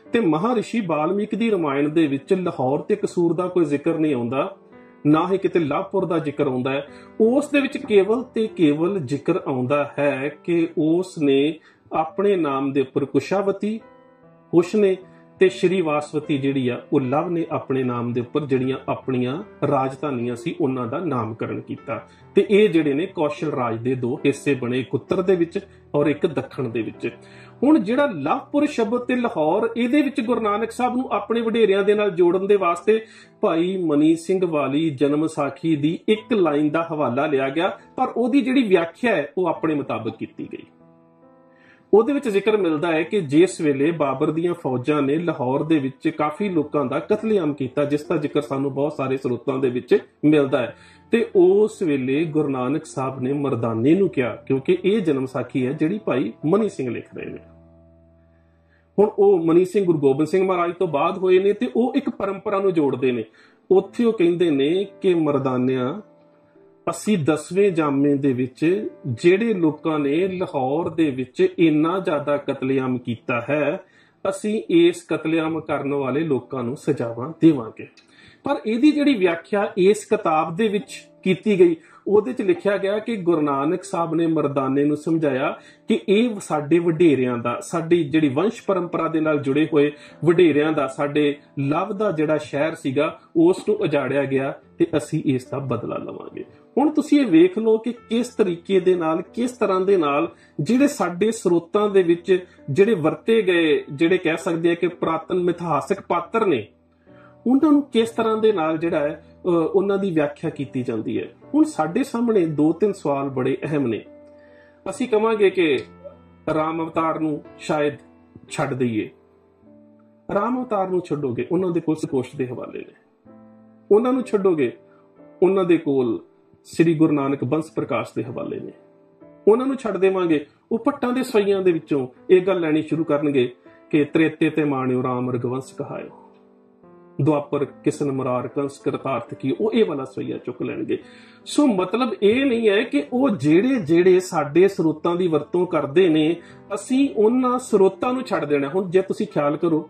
ਤੇ ਮਹਾਰਿਸ਼ੀ ਬਾਲਮੀਕ ਦੀ ਰਮਾਇਣ ਦੇ ਵਿੱਚ ਲਾਹੌਰ ਤੇ ਕਸੂਰ ਦਾ ਕੋਈ ਜ਼ਿਕਰ ਨਹੀਂ ਆਉਂਦਾ, ਨਾ ਹੀ ਕਿਤੇ ਲਵਪੁਰ ਦਾ ਜ਼ਿਕਰ ਆਉਂਦਾ ਹੈ। ਉਸ ਦੇ ਵਿੱਚ ਕੇਵਲ ਤੇ ਕੇਵਲ ਜ਼ਿਕਰ ਆਉਂਦਾ ਹੈ ਕਿ ਉਸ ਨੇ ਆਪਣੇ ਨਾਮ ਦੇ ਉੱਪਰ ਕੁਸ਼ਾਵਤੀ ਕੁਸ਼ ਨੇ ਤੇ ਸ਼੍ਰੀਵਾਸਵਤੀ ਜਿਹੜੀ ਆ ਉਹ ਲਵ ਨੇ ਆਪਣੇ ਨਾਮ ਦੇ ਉੱਪਰ ਜਿਹੜੀਆਂ ਆਪਣੀਆਂ ਰਾਜਧਾਨੀਆਂ ਸੀ ਉਹਨਾਂ ਦਾ ਨਾਮਕਰਨ ਕੀਤਾ। ਤੇ ਇਹ ਜਿਹੜੇ ਨੇ ਕੌਸ਼ਲ ਰਾਜ ਦੇ ਦੋ ਹਿੱਸੇ ਬਣੇ, ਇੱਕ ਉੱਤਰ ਦੇ ਵਿੱਚ ਔਰ ਇੱਕ ਦੱਖਣ ਦੇ ਵਿੱਚ। ਹੁਣ ਜਿਹੜਾ ਲਵਪੁਰ ਸ਼ਬਦ ਤੇ ਲਾਹੌਰ, ਇਹਦੇ ਵਿੱਚ ਗੁਰੂ ਨਾਨਕ ਸਾਹਿਬ ਨੂੰ ਆਪਣੇ ਵਡੇਰਿਆਂ ਦੇ ਨਾਲ ਜੋੜਨ ਦੇ ਵਾਸਤੇ ਭਾਈ ਮਨੀ ਸਿੰਘ ਵਾਲੀ ਜਨਮ ਸਾਖੀ ਦੀ ਇੱਕ ਲਾਈਨ ਦਾ ਹਵਾਲਾ ਲਿਆ ਗਿਆ, ਪਰ ਉਹਦੀ ਜਿਹੜੀ ਵਿਆਖਿਆ ਹੈ ਉਹ ਆਪਣੇ ਮੁਤਾਬਕ ਕੀਤੀ ਗਈ। ਉਹਦੇ ਵਿੱਚ ਜ਼ਿਕਰ ਮਿਲਦਾ ਹੈ ਕਿ ਜਿਸ ਵੇਲੇ ਬਾਬਰ ਦੀਆਂ ਫੌਜਾਂ ਨੇ ਲਾਹੌਰ ਦੇ ਵਿੱਚ ਕਾਫੀ ਲੋਕਾਂ ਦਾ ਕਤਲੇਆਮ ਕੀਤਾ, ਜਿਸ ਦਾ ਜ਼ਿਕਰ ਸਾਨੂੰ ਬਹੁਤ ਸਾਰੇ ਸਰੋਤਾਂ ਦੇ ਵਿੱਚ ਮਿਲਦਾ ਹੈ, ਤੇ ਉਸ ਵੇਲੇ ਗੁਰੂ ਨਾਨਕ ਸਾਹਿਬ ਨੇ ਮਰਦਾਨੇ ਨੂੰ ਕਿਹਾ, ਕਿਉਂਕਿ ਇਹ ਜਨਮ ਸਾਖੀ ਹੈ ਜਿਹੜੀ ਭਾਈ ਮਨੀ ਸਿੰਘ ਲਿਖ ਰਹੇ ਨੇ, ਹੁਣ ਉਹ ਮਨੀ ਸਿੰਘ ਗੁਰੂ ਗੋਬਿੰਦ ਸਿੰਘ ਮਹਾਰਾਜ ਤੋਂ ਬਾਅਦ ਹੋਏ ਨੇ ਤੇ ਉਹ ਇੱਕ ਪਰੰਪਰਾ ਨੂੰ ਜੋੜਦੇ ਨੇ। ਉੱਥੇ ਉਹ ਕਹਿੰਦੇ ਨੇ ਕਿ ਮਰਦਾਨਿਆਂ, ਅਸੀਂ 10ਵੇਂ ਜਾਮੇ ਦੇ ਵਿੱਚ ਜਿਹੜੇ ਲੋਕਾਂ ਨੇ ਲਾਹੌਰ ਦੇ ਵਿੱਚ ਇੰਨਾ ਜ਼ਿਆਦਾ ਕਤਲੇਆਮ ਕੀਤਾ ਹੈ, ਅਸੀਂ ਇਸ ਕਤਲੇਆਮ ਕਰਨ ਵਾਲੇ ਲੋਕਾਂ ਨੂੰ ਸਜ਼ਾਵਾਂ ਦੇਵਾਂਗੇ। ਪਰ ਇਹਦੀ ਜਿਹੜੀ ਵਿਆਖਿਆ ਇਸ ਕਿਤਾਬ ਦੇ ਵਿੱਚ ਕੀਤੀ ਗਈ, ਉਹਦੇ 'ਚ ਲਿਖਿਆ ਗਿਆ ਕਿ ਗੁਰੂ ਨਾਨਕ ਸਾਹਿਬ ਨੇ ਮਰਦਾਨੇ ਨੂੰ ਸਮਝਾਇਆ ਕਿ ਇਹ ਸਾਡੇ ਵਡੇਰਿਆਂ ਦਾ, ਸਾਡੀ ਜਿਹੜੀ ਵੰਸ਼ ਪਰੰਪਰਾ ਦੇ ਨਾਲ ਜੁੜੇ ਹੋਏ ਵਡੇਰਿਆਂ ਦਾ, ਸਾਡੇ ਲਵ ਦਾ ਜਿਹੜਾ ਸ਼ਹਿਰ ਸੀਗਾ, ਉਸ ਨੂੰ ਉਜਾੜਿਆ ਗਿਆ ਤੇ ਅਸੀਂ ਇਸ ਦਾ ਬਦਲਾ ਲਵਾਂਗੇ। ਹੁਣ ਤੁਸੀਂ ਇਹ ਵੇਖ ਲਓ ਕਿ ਕਿਸ ਤਰੀਕੇ ਦੇ ਨਾਲ, ਕਿਸ ਤਰ੍ਹਾਂ ਦੇ ਨਾਲ ਜਿਹੜੇ ਸਾਡੇ ਸਰੋਤਾਂ ਦੇ ਵਿੱਚ ਜਿਹੜੇ ਵਰਤੇ ਗਏ, ਜਿਹੜੇ ਕਹਿ ਸਕਦੇ ਆ ਕਿ ਪੁਰਾਤਨ ਮਿਥਿਹਾਸਿਕ ਪਾਤਰ ਨੇ, ਉਹਨਾਂ ਨੂੰ ਕਿਸ ਤਰ੍ਹਾਂ ਦੇ ਨਾਲ ਜਿਹੜਾ ਹੈ ਉਹਨਾਂ ਦੀ ਵਿਆਖਿਆ ਕੀਤੀ ਜਾਂਦੀ ਹੈ। ਹੁਣ ਸਾਡੇ ਸਾਹਮਣੇ 2-3 ਸਵਾਲ ਬੜੇ ਅਹਿਮ ਨੇ। ਅਸੀਂ ਕਵਾਂਗੇ ਕਿ ਰਾਮ ਅਵਤਾਰ ਨੂੰ ਸ਼ਾਇਦ ਛੱਡ ਦਈਏ। ਰਾਮ ਅਵਤਾਰ ਨੂੰ ਛੱਡੋਗੇ, ਉਹਨਾਂ ਦੇ ਕੋਲ ਕੋਸ਼ ਦੇ ਹਵਾਲੇ ਨੇ। ਉਹਨਾਂ ਨੂੰ ਛੱਡੋਗੇ, ਉਹਨਾਂ ਦੇ ਕੋਲ ਸ੍ਰੀ ਗੁਰੂ ਨਾਨਕ ਬੰਸ ਪ੍ਰਕਾਸ਼ ਦੇ ਹਵਾਲੇ ਨੇ। ਉਹਨਾਂ ਨੂੰ ਛੱਡ ਦੇਵਾਂਗੇ, ਉਹ ਭੱਟਾਂ ਦੇ ਸਵਈਆਂ ਦੇ ਵਿੱਚੋਂ ਇਹ ਗੱਲ ਲੈਣੀ ਸ਼ੁਰੂ ਕਰਨਗੇ ਕਿ ਤ੍ਰੇਤੇ ਤੇ ਮਾਣਿਓ ਰਾਮ ਰਘੁਵੰਸ਼ ਕਹਾਇਓ, ਦੁਆਪਰ ਕਿਸਨ ਮੁਰਾਰ ਕੰਸ ਕਰਤਾਰਥ ਕੀ, ਉਹ ਇਹ ਵਾਲਾ ਸਵਈਆ ਚੁੱਕ ਲੈਣਗੇ। ਸੋ ਮਤਲਬ ਇਹ ਨਹੀਂ ਹੈ ਕਿ ਉਹ ਜਿਹੜੇ ਸਾਡੇ ਸਰੋਤਾਂ ਦੀ ਵਰਤੋਂ ਕਰਦੇ ਨੇ, ਅਸੀਂ ਉਹਨਾਂ ਸਰੋਤਾਂ ਨੂੰ ਛੱਡ ਦੇਣਾ। ਹੁਣ ਜੇ ਤੁਸੀਂ ਖਿਆਲ ਕਰੋ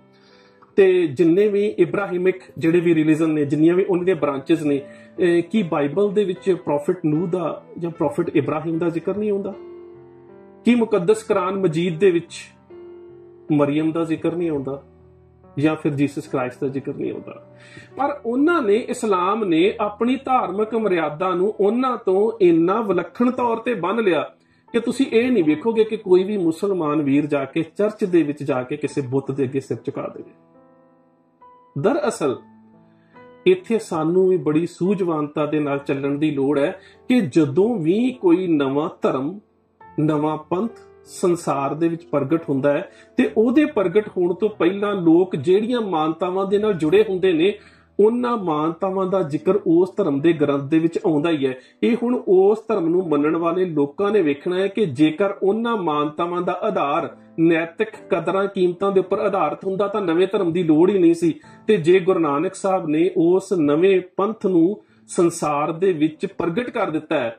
ਤੇ ਜਿੰਨੇ ਵੀ ਇਬਰਾਹਿਮਿਕ ਜਿਹੜੇ ਵੀ ਰਿਲੀਜਨ ਨੇ, ਜਿੰਨੀਆਂ ਵੀ ਉਹਨਾਂ ਦੀਆਂ ਬ੍ਰਾਂਚਸ ਨੇ, ਕੀ ਬਾਈਬਲ ਦੇ ਵਿੱਚ ਪ੍ਰੋਫਿਟ ਨੂਹ ਦਾ ਜਾਂ ਪ੍ਰੋਫਿਟ ਇਬਰਾਹਿਮ ਦਾ ਜ਼ਿਕਰ ਨਹੀਂ ਆਉਂਦਾ? ਕੀ ਮੁਕੱਦਸ ਕੁਰਾਨ ਮਜੀਦ ਦੇ ਵਿੱਚ ਮਰੀਮ ਦਾ ਜ਼ਿਕਰ ਨਹੀਂ ਆਉਂਦਾ? ਜਾਂ ਫਿਰ ਜੀਸਸ ਕ੍ਰਾਈਸਟ ਦਾ ਜ਼ਿਕਰ ਨਹੀਂ ਆਉਂਦਾ? ਪਰ ਉਹਨਾਂ ਨੇ, ਇਸਲਾਮ ਨੇ ਆਪਣੀ ਧਾਰਮਿਕ ਮਰਿਆਦਾ ਨੂੰ ਉਹਨਾਂ ਤੋਂ ਇੰਨਾ ਵਿਲੱਖਣ ਤੌਰ ਤੇ ਬੰਨ ਲਿਆ ਕਿ ਤੁਸੀਂ ਇਹ ਨਹੀਂ ਵੇਖੋਗੇ ਕਿ ਕੋਈ ਵੀ ਮੁਸਲਮਾਨ ਵੀਰ ਜਾ ਕੇ ਚਰਚ ਦੇ ਵਿੱਚ ਜਾ ਕੇ ਕਿਸੇ ਬੁੱਤ ਦੇ ਅੱਗੇ ਸਿਰ ਝੁਕਾ ਦੇਵੇ। ਦਰਅਸਲ ਇੱਥੇ ਸਾਨੂੰ ਵੀ ਬੜੀ ਸੂਝਵਾਨਤਾ ਦੇ ਨਾਲ ਚੱਲਣ ਦੀ ਲੋੜ ਹੈ ਕਿ ਜਦੋਂ ਵੀ ਕੋਈ ਨਵਾਂ ਧਰਮ, ਨਵਾਂ ਪੰਥ ਸੰਸਾਰ ਦੇ ਵਿੱਚ ਪ੍ਰਗਟ ਹੁੰਦਾ ਹੈ ਤੇ ਉਹਦੇ ਪ੍ਰਗਟ ਹੋਣ ਤੋਂ ਪਹਿਲਾਂ ਲੋਕ ਜਿਹੜੀਆਂ ਮਾਨਤਾਵਾਂ ਦੇ ਨਾਲ ਜੁੜੇ ਹੁੰਦੇ ਨੇ, ਉਹਨਾਂ ਮਾਨਤਾਵਾਂ ਦਾ ਜ਼ਿਕਰ ਉਸ ਧਰਮ ਦੇ ਗ੍ਰੰਥ ਦੇ ਵਿੱਚ ਆਉਂਦਾ ਹੀ ਹੈ। ਇਹ ਹੁਣ ਉਸ ਧਰਮ ਨੂੰ ਮੰਨਣ ਵਾਲੇ ਲੋਕਾਂ ਨੇ ਵੇਖਣਾ ਹੈ ਕਿ ਜੇਕਰ ਉਹਨਾਂ ਮਾਨਤਾਵਾਂ ਦਾ ਆਧਾਰ ਨੈਤਿਕ ਕਦਰਾਂ ਕੀਮਤਾਂ ਦੇ ਉੱਪਰ ਆਧਾਰਿਤ ਹੁੰਦਾ ਤਾਂ ਨਵੇਂ ਧਰਮ ਦੀ ਲੋੜ ਹੀ ਨਹੀਂ ਸੀ। ਤੇ ਜੇ ਗੁਰੂ ਨਾਨਕ ਸਾਹਿਬ ਨੇ ਉਸ ਨਵੇਂ ਪੰਥ ਨੂੰ ਸੰਸਾਰ ਦੇ ਵਿੱਚ ਪ੍ਰਗਟ ਕਰ ਦਿੱਤਾ ਹੈ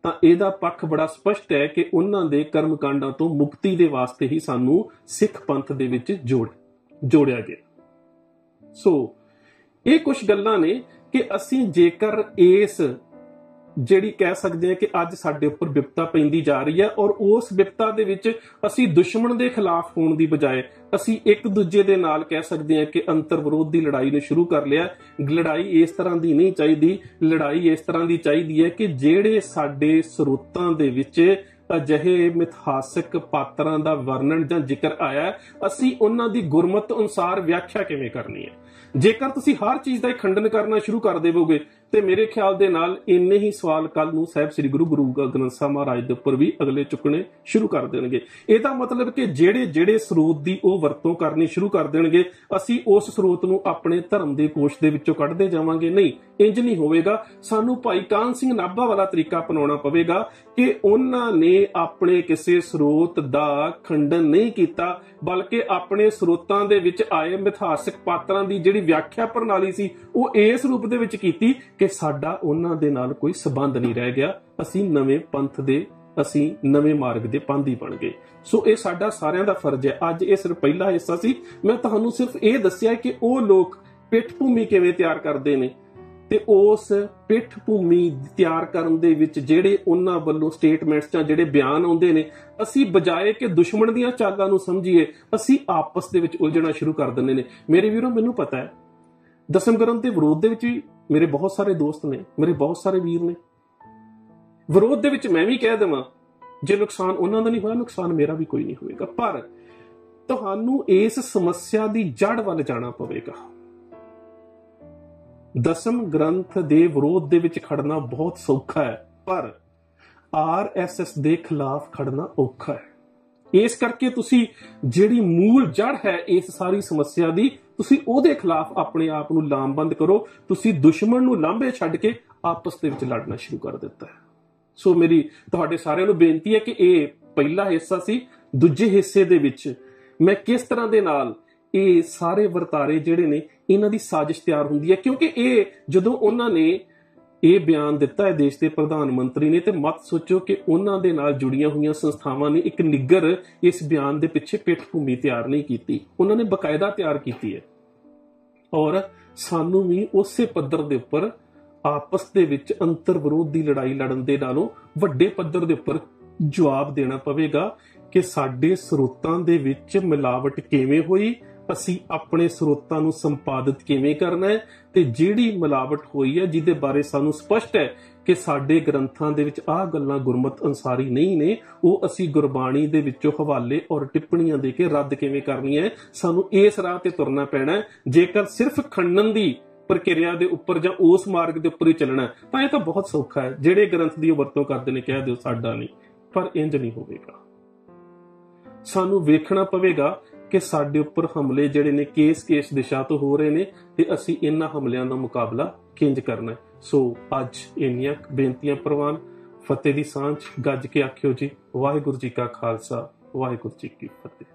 ਤਾਂ ਇਹਦਾ ਪੱਖ ਬੜਾ ਸਪਸ਼ਟ ਹੈ ਕਿ ਉਹਨਾਂ ਦੇ ਕਰਮ ਕਾਂਡਾਂ ਤੋਂ ਮੁਕਤੀ ਦੇ ਵਾਸਤੇ ਹੀ ਸਾਨੂੰ ਸਿੱਖ ਪੰਥ ਦੇ ਵਿੱਚ ਜੋੜਿਆ ਗਿਆ। ਸੋ ਇਹ ਕੁਝ ਗੱਲਾਂ ਨੇ ਕਿ ਅਸੀਂ ਜੇਕਰ ਇਸ ਜਿਹੜੀ ਕਹਿ ਸਕਦੇ ਹਾਂ ਕਿ ਅੱਜ ਸਾਡੇ ਉੱਪਰ ਵਿਪਤਾ ਪੈਂਦੀ ਜਾ ਰਹੀ ਹੈ, ਔਰ ਉਸ ਵਿਪਤਾ ਦੇ ਵਿੱਚ ਅਸੀਂ ਦੁਸ਼ਮਣ ਦੇ ਖਿਲਾਫ ਹੋਣ ਦੀ ਬਜਾਏ ਅਸੀਂ ਇੱਕ ਦੂਜੇ ਦੇ ਨਾਲ ਕਹਿ ਸਕਦੇ ਹਾਂ ਕਿ ਅੰਤਰ ਵਿਰੋਧ ਦੀ ਲੜਾਈ ਨੂੰ ਸ਼ੁਰੂ ਕਰ ਲਿਆ। ਲੜਾਈ ਇਸ ਤਰ੍ਹਾਂ ਦੀ ਨਹੀਂ ਚਾਹੀਦੀ। ਲੜਾਈ ਇਸ ਤਰ੍ਹਾਂ ਦੀ ਚਾਹੀਦੀ ਹੈ ਕਿ ਜਿਹੜੇ ਸਾਡੇ ਸਰੋਤਾਂ ਦੇ ਵਿੱਚ ਅਜਿਹੇ ਮਿਥਿਹਾਸਿਕ ਪਾਤਰਾਂ ਦਾ ਵਰਣਨ ਜਾਂ ਜ਼ਿਕਰ ਆਇਆ, ਅਸੀਂ ਉਹਨਾਂ ਦੀ ਗੁਰਮਤ ਅਨੁਸਾਰ ਵਿਆਖਿਆ ਕਿਵੇਂ ਕਰਨੀ ਹੈ। ਜੇਕਰ ਤੁਸੀਂ ਹਰ ਚੀਜ਼ ਦਾ ਖੰਡਨ ਕਰਨਾ ਸ਼ੁਰੂ ਕਰ ਦੇਵੋਗੇ ਤੇ ਮੇਰੇ ਖਿਆਲ ਦੇ ਨਾਲ ਇੰਨੇ ਹੀ ਸਵਾਲ ਕੱਲ ਨੂੰ ਸਾਹਿਬ ਸ੍ਰੀ ਗੁਰੂ ਗ੍ਰੰਥ ਸਾਹਿਬ ਮਹਾਰਾਜ ਦੇ ਉੱਪਰ ਵੀ ਅਗਲੇ ਚੁੱਕਣੇ ਸ਼ੁਰੂ ਕਰ ਦੇਣਗੇ। ਇਹਦਾ ਮਤਲਬ ਕਿ ਜਿਹੜੇ ਸਰੋਤ ਦੀ ਉਹ ਵਰਤੋਂ ਕਰਨੀ ਸ਼ੁਰੂ ਕਰ ਦੇਣਗੇ, ਅਸੀਂ ਉਸ ਸਰੋਤ ਨੂੰ ਆਪਣੇ ਧਰਮ ਦੇ ਕੋਸ਼ ਦੇ ਵਿੱਚੋਂ ਕੱਢਦੇ ਜਾਵਾਂਗੇ। ਨਹੀਂ, ਇੰਜ ਨਹੀਂ ਹੋਵੇਗਾ। ਸਾਨੂੰ ਭਾਈ ਕਾਹਨ ਸਿੰਘ ਨਾਭਾ ਵਾਲਾ ਤਰੀਕਾ ਅਪਣਾਉਣਾ ਪਵੇਗਾ ਕਿ ਉਹਨਾਂ ਨੇ ਆਪਣੇ ਕਿਸੇ ਸਰੋਤ ਦਾ ਖੰਡਨ ਨਹੀਂ ਕੀਤਾ, ਬਲਕਿ ਆਪਣੇ ਸਰੋਤਾਂ ਦੇ ਵਿੱਚ ਆਏ ਮਿਥਿਹਾਸਿਕ ਪਾਤਰਾਂ ਦੀ ਜਿਹੜੀ ਵਿਆਖਿਆ ਪ੍ਰਣਾਲੀ ਸੀ ਉਹ ਇਸ ਰੂਪ ਦੇ ਵਿੱਚ ਕੀਤੀ ਕਿ ਸਾਡਾ ਉਹਨਾਂ ਦੇ ਨਾਲ ਕੋਈ ਸਬੰਧ ਨਹੀਂ ਰਹਿ ਗਿਆ। ਅਸੀਂ ਨਵੇਂ ਪੰਥ ਦੇ, ਅਸੀਂ ਨਵੇਂ ਮਾਰਗ ਦੇ ਪਾਂਧੀ ਬਣ ਗਏ। ਸੋ ਇਹ ਸਾਡਾ ਸਾਰਿਆਂ ਦਾ ਫਰਜ਼ ਹੈ। ਅੱਜ ਇਹ ਸਿਰਫ ਪਹਿਲਾ ਹਿੱਸਾ ਸੀ। ਮੈਂ ਤੁਹਾਨੂੰ ਸਿਰਫ ਇਹ ਦੱਸਿਆ ਕਿ ਉਹ ਲੋਕ ਪਿੱਠ ਭੂਮੀ ਕਿਵੇਂ ਤਿਆਰ ਕਰਦੇ ਨੇ ਤੇ ਉਸ ਪਿੱਠ ਭੂਮੀ ਤਿਆਰ ਕਰਨ ਦੇ ਵਿੱਚ ਜਿਹੜੇ ਉਹਨਾਂ ਵੱਲੋਂ ਸਟੇਟਮੈਂਟਸ ਜਾਂ ਜਿਹੜੇ ਬਿਆਨ ਆਉਂਦੇ ਨੇ, ਅਸੀਂ ਬਜਾਏ ਕਿ ਦੁਸ਼ਮਣ ਦੀਆਂ ਚਾਲਾਂ ਨੂੰ ਸਮਝੀਏ, ਅਸੀਂ ਆਪਸ ਦੇ ਵਿੱਚ ਉਲਝਣਾ ਸ਼ੁਰੂ ਕਰ ਦਿੰਦੇ ਨੇ। ਮੇਰੇ ਵੀਰੋ, ਮੈਨੂੰ ਪਤਾ ਹੈ ਦਸਮ ਗ੍ਰੰਥ ਦੇ ਵਿਰੋਧ ਦੇ ਵਿੱਚ ਵੀ ਮੇਰੇ ਬਹੁਤ ਸਾਰੇ ਦੋਸਤ ਨੇ, ਮੇਰੇ ਬਹੁਤ ਸਾਰੇ ਵੀਰ ਨੇ। ਵਿਰੋਧ ਦੇ ਵਿੱਚ ਮੈਂ ਵੀ ਕਹਿ ਦੇਵਾਂ, ਜੇ ਨੁਕਸਾਨ ਉਹਨਾਂ ਦਾ ਨਹੀਂ ਹੋਇਆ, ਨੁਕਸਾਨ ਮੇਰਾ ਵੀ ਕੋਈ ਨਹੀਂ ਹੋਵੇਗਾ। ਪਰ ਤੁਹਾਨੂੰ ਇਸ ਸਮੱਸਿਆ ਦੀ ਜੜ ਵੱਲ ਜਾਣਾ ਪਵੇਗਾ। ਦਸਮ ਗ੍ਰੰਥ ਦੇ ਵਿਰੋਧ ਦੇ ਵਿੱਚ ਖੜਨਾ ਬਹੁਤ ਸੌਖਾ ਹੈ, ਪਰ RSS ਦੇ ਖਿਲਾਫ ਖੜਨਾ ਔਖਾ ਹੈ। ਇਸ ਕਰਕੇ ਤੁਸੀਂ ਜਿਹੜੀ ਮੂਲ ਜੜ ਹੈ ਇਸ ਸਾਰੀ ਸਮੱਸਿਆ ਦੀ, ਤੁਸੀਂ ਉਹਦੇ ਖਿਲਾਫ ਆਪਣੇ ਆਪ ਨੂੰ ਲਾਮਬੰਦ ਕਰੋ। ਤੁਸੀਂ ਦੁਸ਼ਮਣ ਨੂੰ ਲਾਂਭੇ ਛੱਡ ਕੇ ਆਪਸ ਦੇ ਵਿੱਚ ਲੜਨਾ ਸ਼ੁਰੂ ਕਰ ਦਿੱਤਾ ਹੈ। ਸੋ ਮੇਰੀ ਤੁਹਾਡੇ ਸਾਰਿਆਂ ਨੂੰ ਬੇਨਤੀ ਹੈ ਕਿ ਇਹ ਪਹਿਲਾ ਹਿੱਸਾ ਸੀ। ਦੂਜੇ ਹਿੱਸੇ ਦੇ ਵਿੱਚ ਮੈਂ ਕਿਸ ਤਰ੍ਹਾਂ ਦੇ ਨਾਲ ਇਹ ਸਾਰੇ ਵਰਤਾਰੇ ਜਿਹੜੇ ਨੇ ਇਹਨਾਂ ਦੀ ਸਾਜ਼ਿਸ਼ ਤਿਆਰ ਹੁੰਦੀ ਹੈ, ਕਿਉਂਕਿ ਇਹ ਜਦੋਂ ਉਹਨਾਂ ਨੇ ਇਹ ਬਿਆਨ ਦਿੱਤਾ ਹੈ ਦੇਸ਼ ਦੇ ਪ੍ਰਧਾਨ ਮੰਤਰੀ ਨੇ, ਤੇ ਮਤ ਸੋਚੋ ਕਿ ਉਹਨਾਂ ਦੇ ਨਾਲ ਜੁੜੀਆਂ ਹੋਈਆਂ ਸੰਸਥਾਵਾਂ ਨੇ ਇੱਕ ਨਿੱਗਰ ਇਸ ਬਿਆਨ ਦੇ ਪਿੱਛੇ ਪਿੱਠ ਭੂਮੀ ਤਿਆਰ ਨਹੀਂ ਕੀਤੀ, ਉਹਨਾਂ ਨੇ ਬਕਾਇਦਾ ਤਿਆਰ ਕੀਤੀ ਹੈ। ਔਰ ਸਾਨੂੰ ਵੀ ਉਸੇ ਪੱਧਰ ਦੇ ਉੱਪਰ ਆਪਸ ਦੇ ਵਿੱਚ ਅੰਤਰ ਵਿਰੋਧ ਦੀ ਲੜਾਈ ਲੜਨ ਦੇ ਨਾਲੋਂ ਵੱਡੇ ਪੱਧਰ ਦੇ ਉੱਪਰ ਜਵਾਬ ਦੇਣਾ ਪਵੇਗਾ ਕਿ ਸਾਡੇ ਸਰੋਤਾਂ ਦੇ ਵਿੱਚ ਮਿਲਾਵਟ ਕਿਵੇਂ ਹੋਈ, ਅਸੀਂ ਆਪਣੇ ਸਰੋਤਾਂ ਨੂੰ ਸੰਪਾਦਿਤ ਕਿਵੇਂ ਕਰਨਾ ਹੈ, ਤੇ ਜਿਹੜੀ ਮਿਲਾਵਟ ਹੋਈ ਹੈ ਜਿਹਦੇ ਬਾਰੇ ਸਾਨੂੰ ਸਪਸ਼ਟ ਹੈ ਕਿ ਸਾਡੇ ਗ੍ਰੰਥਾਂ ਦੇ ਵਿੱਚ ਆਹ ਗੱਲਾਂ ਗੁਰਮਤ ਅਨੁਸਾਰੀ ਨਹੀਂ ਨੇ, ਉਹ ਅਸੀਂ ਗੁਰਬਾਣੀ ਦੇ ਵਿੱਚੋਂ ਹਵਾਲੇ ਔਰ ਟਿੱਪਣੀਆਂ ਦੇ ਕੇ ਰੱਦ ਕਿਵੇਂ ਕਰਨੀ ਹੈ। ਸਾਨੂੰ ਇਸ ਰਾਹ ਤੇ ਤੁਰਨਾ ਪੈਣਾ ਹੈ। ਜੇਕਰ ਸਿਰਫ ਖੰਡਨ ਦੀ ਪ੍ਰਕਿਰਿਆ ਦੇ ਉੱਪਰ ਜਾਂ ਉਸ ਮਾਰਗ ਦੇ ਉੱਪਰ ਹੀ ਚੱਲਣਾ ਤਾਂ ਇਹ ਤਾਂ ਬਹੁਤ ਸੌਖਾ ਹੈ, ਜਿਹੜੇ ਗ੍ਰੰਥ ਦੀ ਵਰਤੋਂ ਕਰਦੇ ਨੇ ਕਹਿ ਦਿਓ ਸਾਡਾ ਨਹੀਂ, ਪਰ ਇੰਜ ਨਹੀਂ ਹੋਵੇਗਾ। ਸਾਨੂੰ ਵੇਖਣਾ ਪਵੇਗਾ ਕਿ ਸਾਡੇ ਉੱਪਰ ਹਮਲੇ ਜਿਹੜੇ ਨੇ ਕੇਸ ਦਿਸ਼ਾ ਤੋਂ ਹੋ ਰਹੇ ਨੇ, ਤੇ ਅਸੀਂ ਇਹਨਾਂ ਹਮਲਿਆਂ ਦਾ ਮੁਕਾਬਲਾ ਕਿੰਜ ਕਰਨਾ ਹੈ। ਸੋ ਅੱਜ ਇੰਨੀਆਂ ਬੇਨਤੀਆਂ ਪ੍ਰਵਾਨ, ਫਤਿਹ ਦੀ ਸਾਂਝ ਗੱਜ ਕੇ ਆਖਿਓ ਜੀ। ਵਾਹਿਗੁਰੂ ਜੀ ਕਾ ਖਾਲਸਾ, ਵਾਹਿਗੁਰੂ ਜੀ ਕੀ ਫਤਿਹ।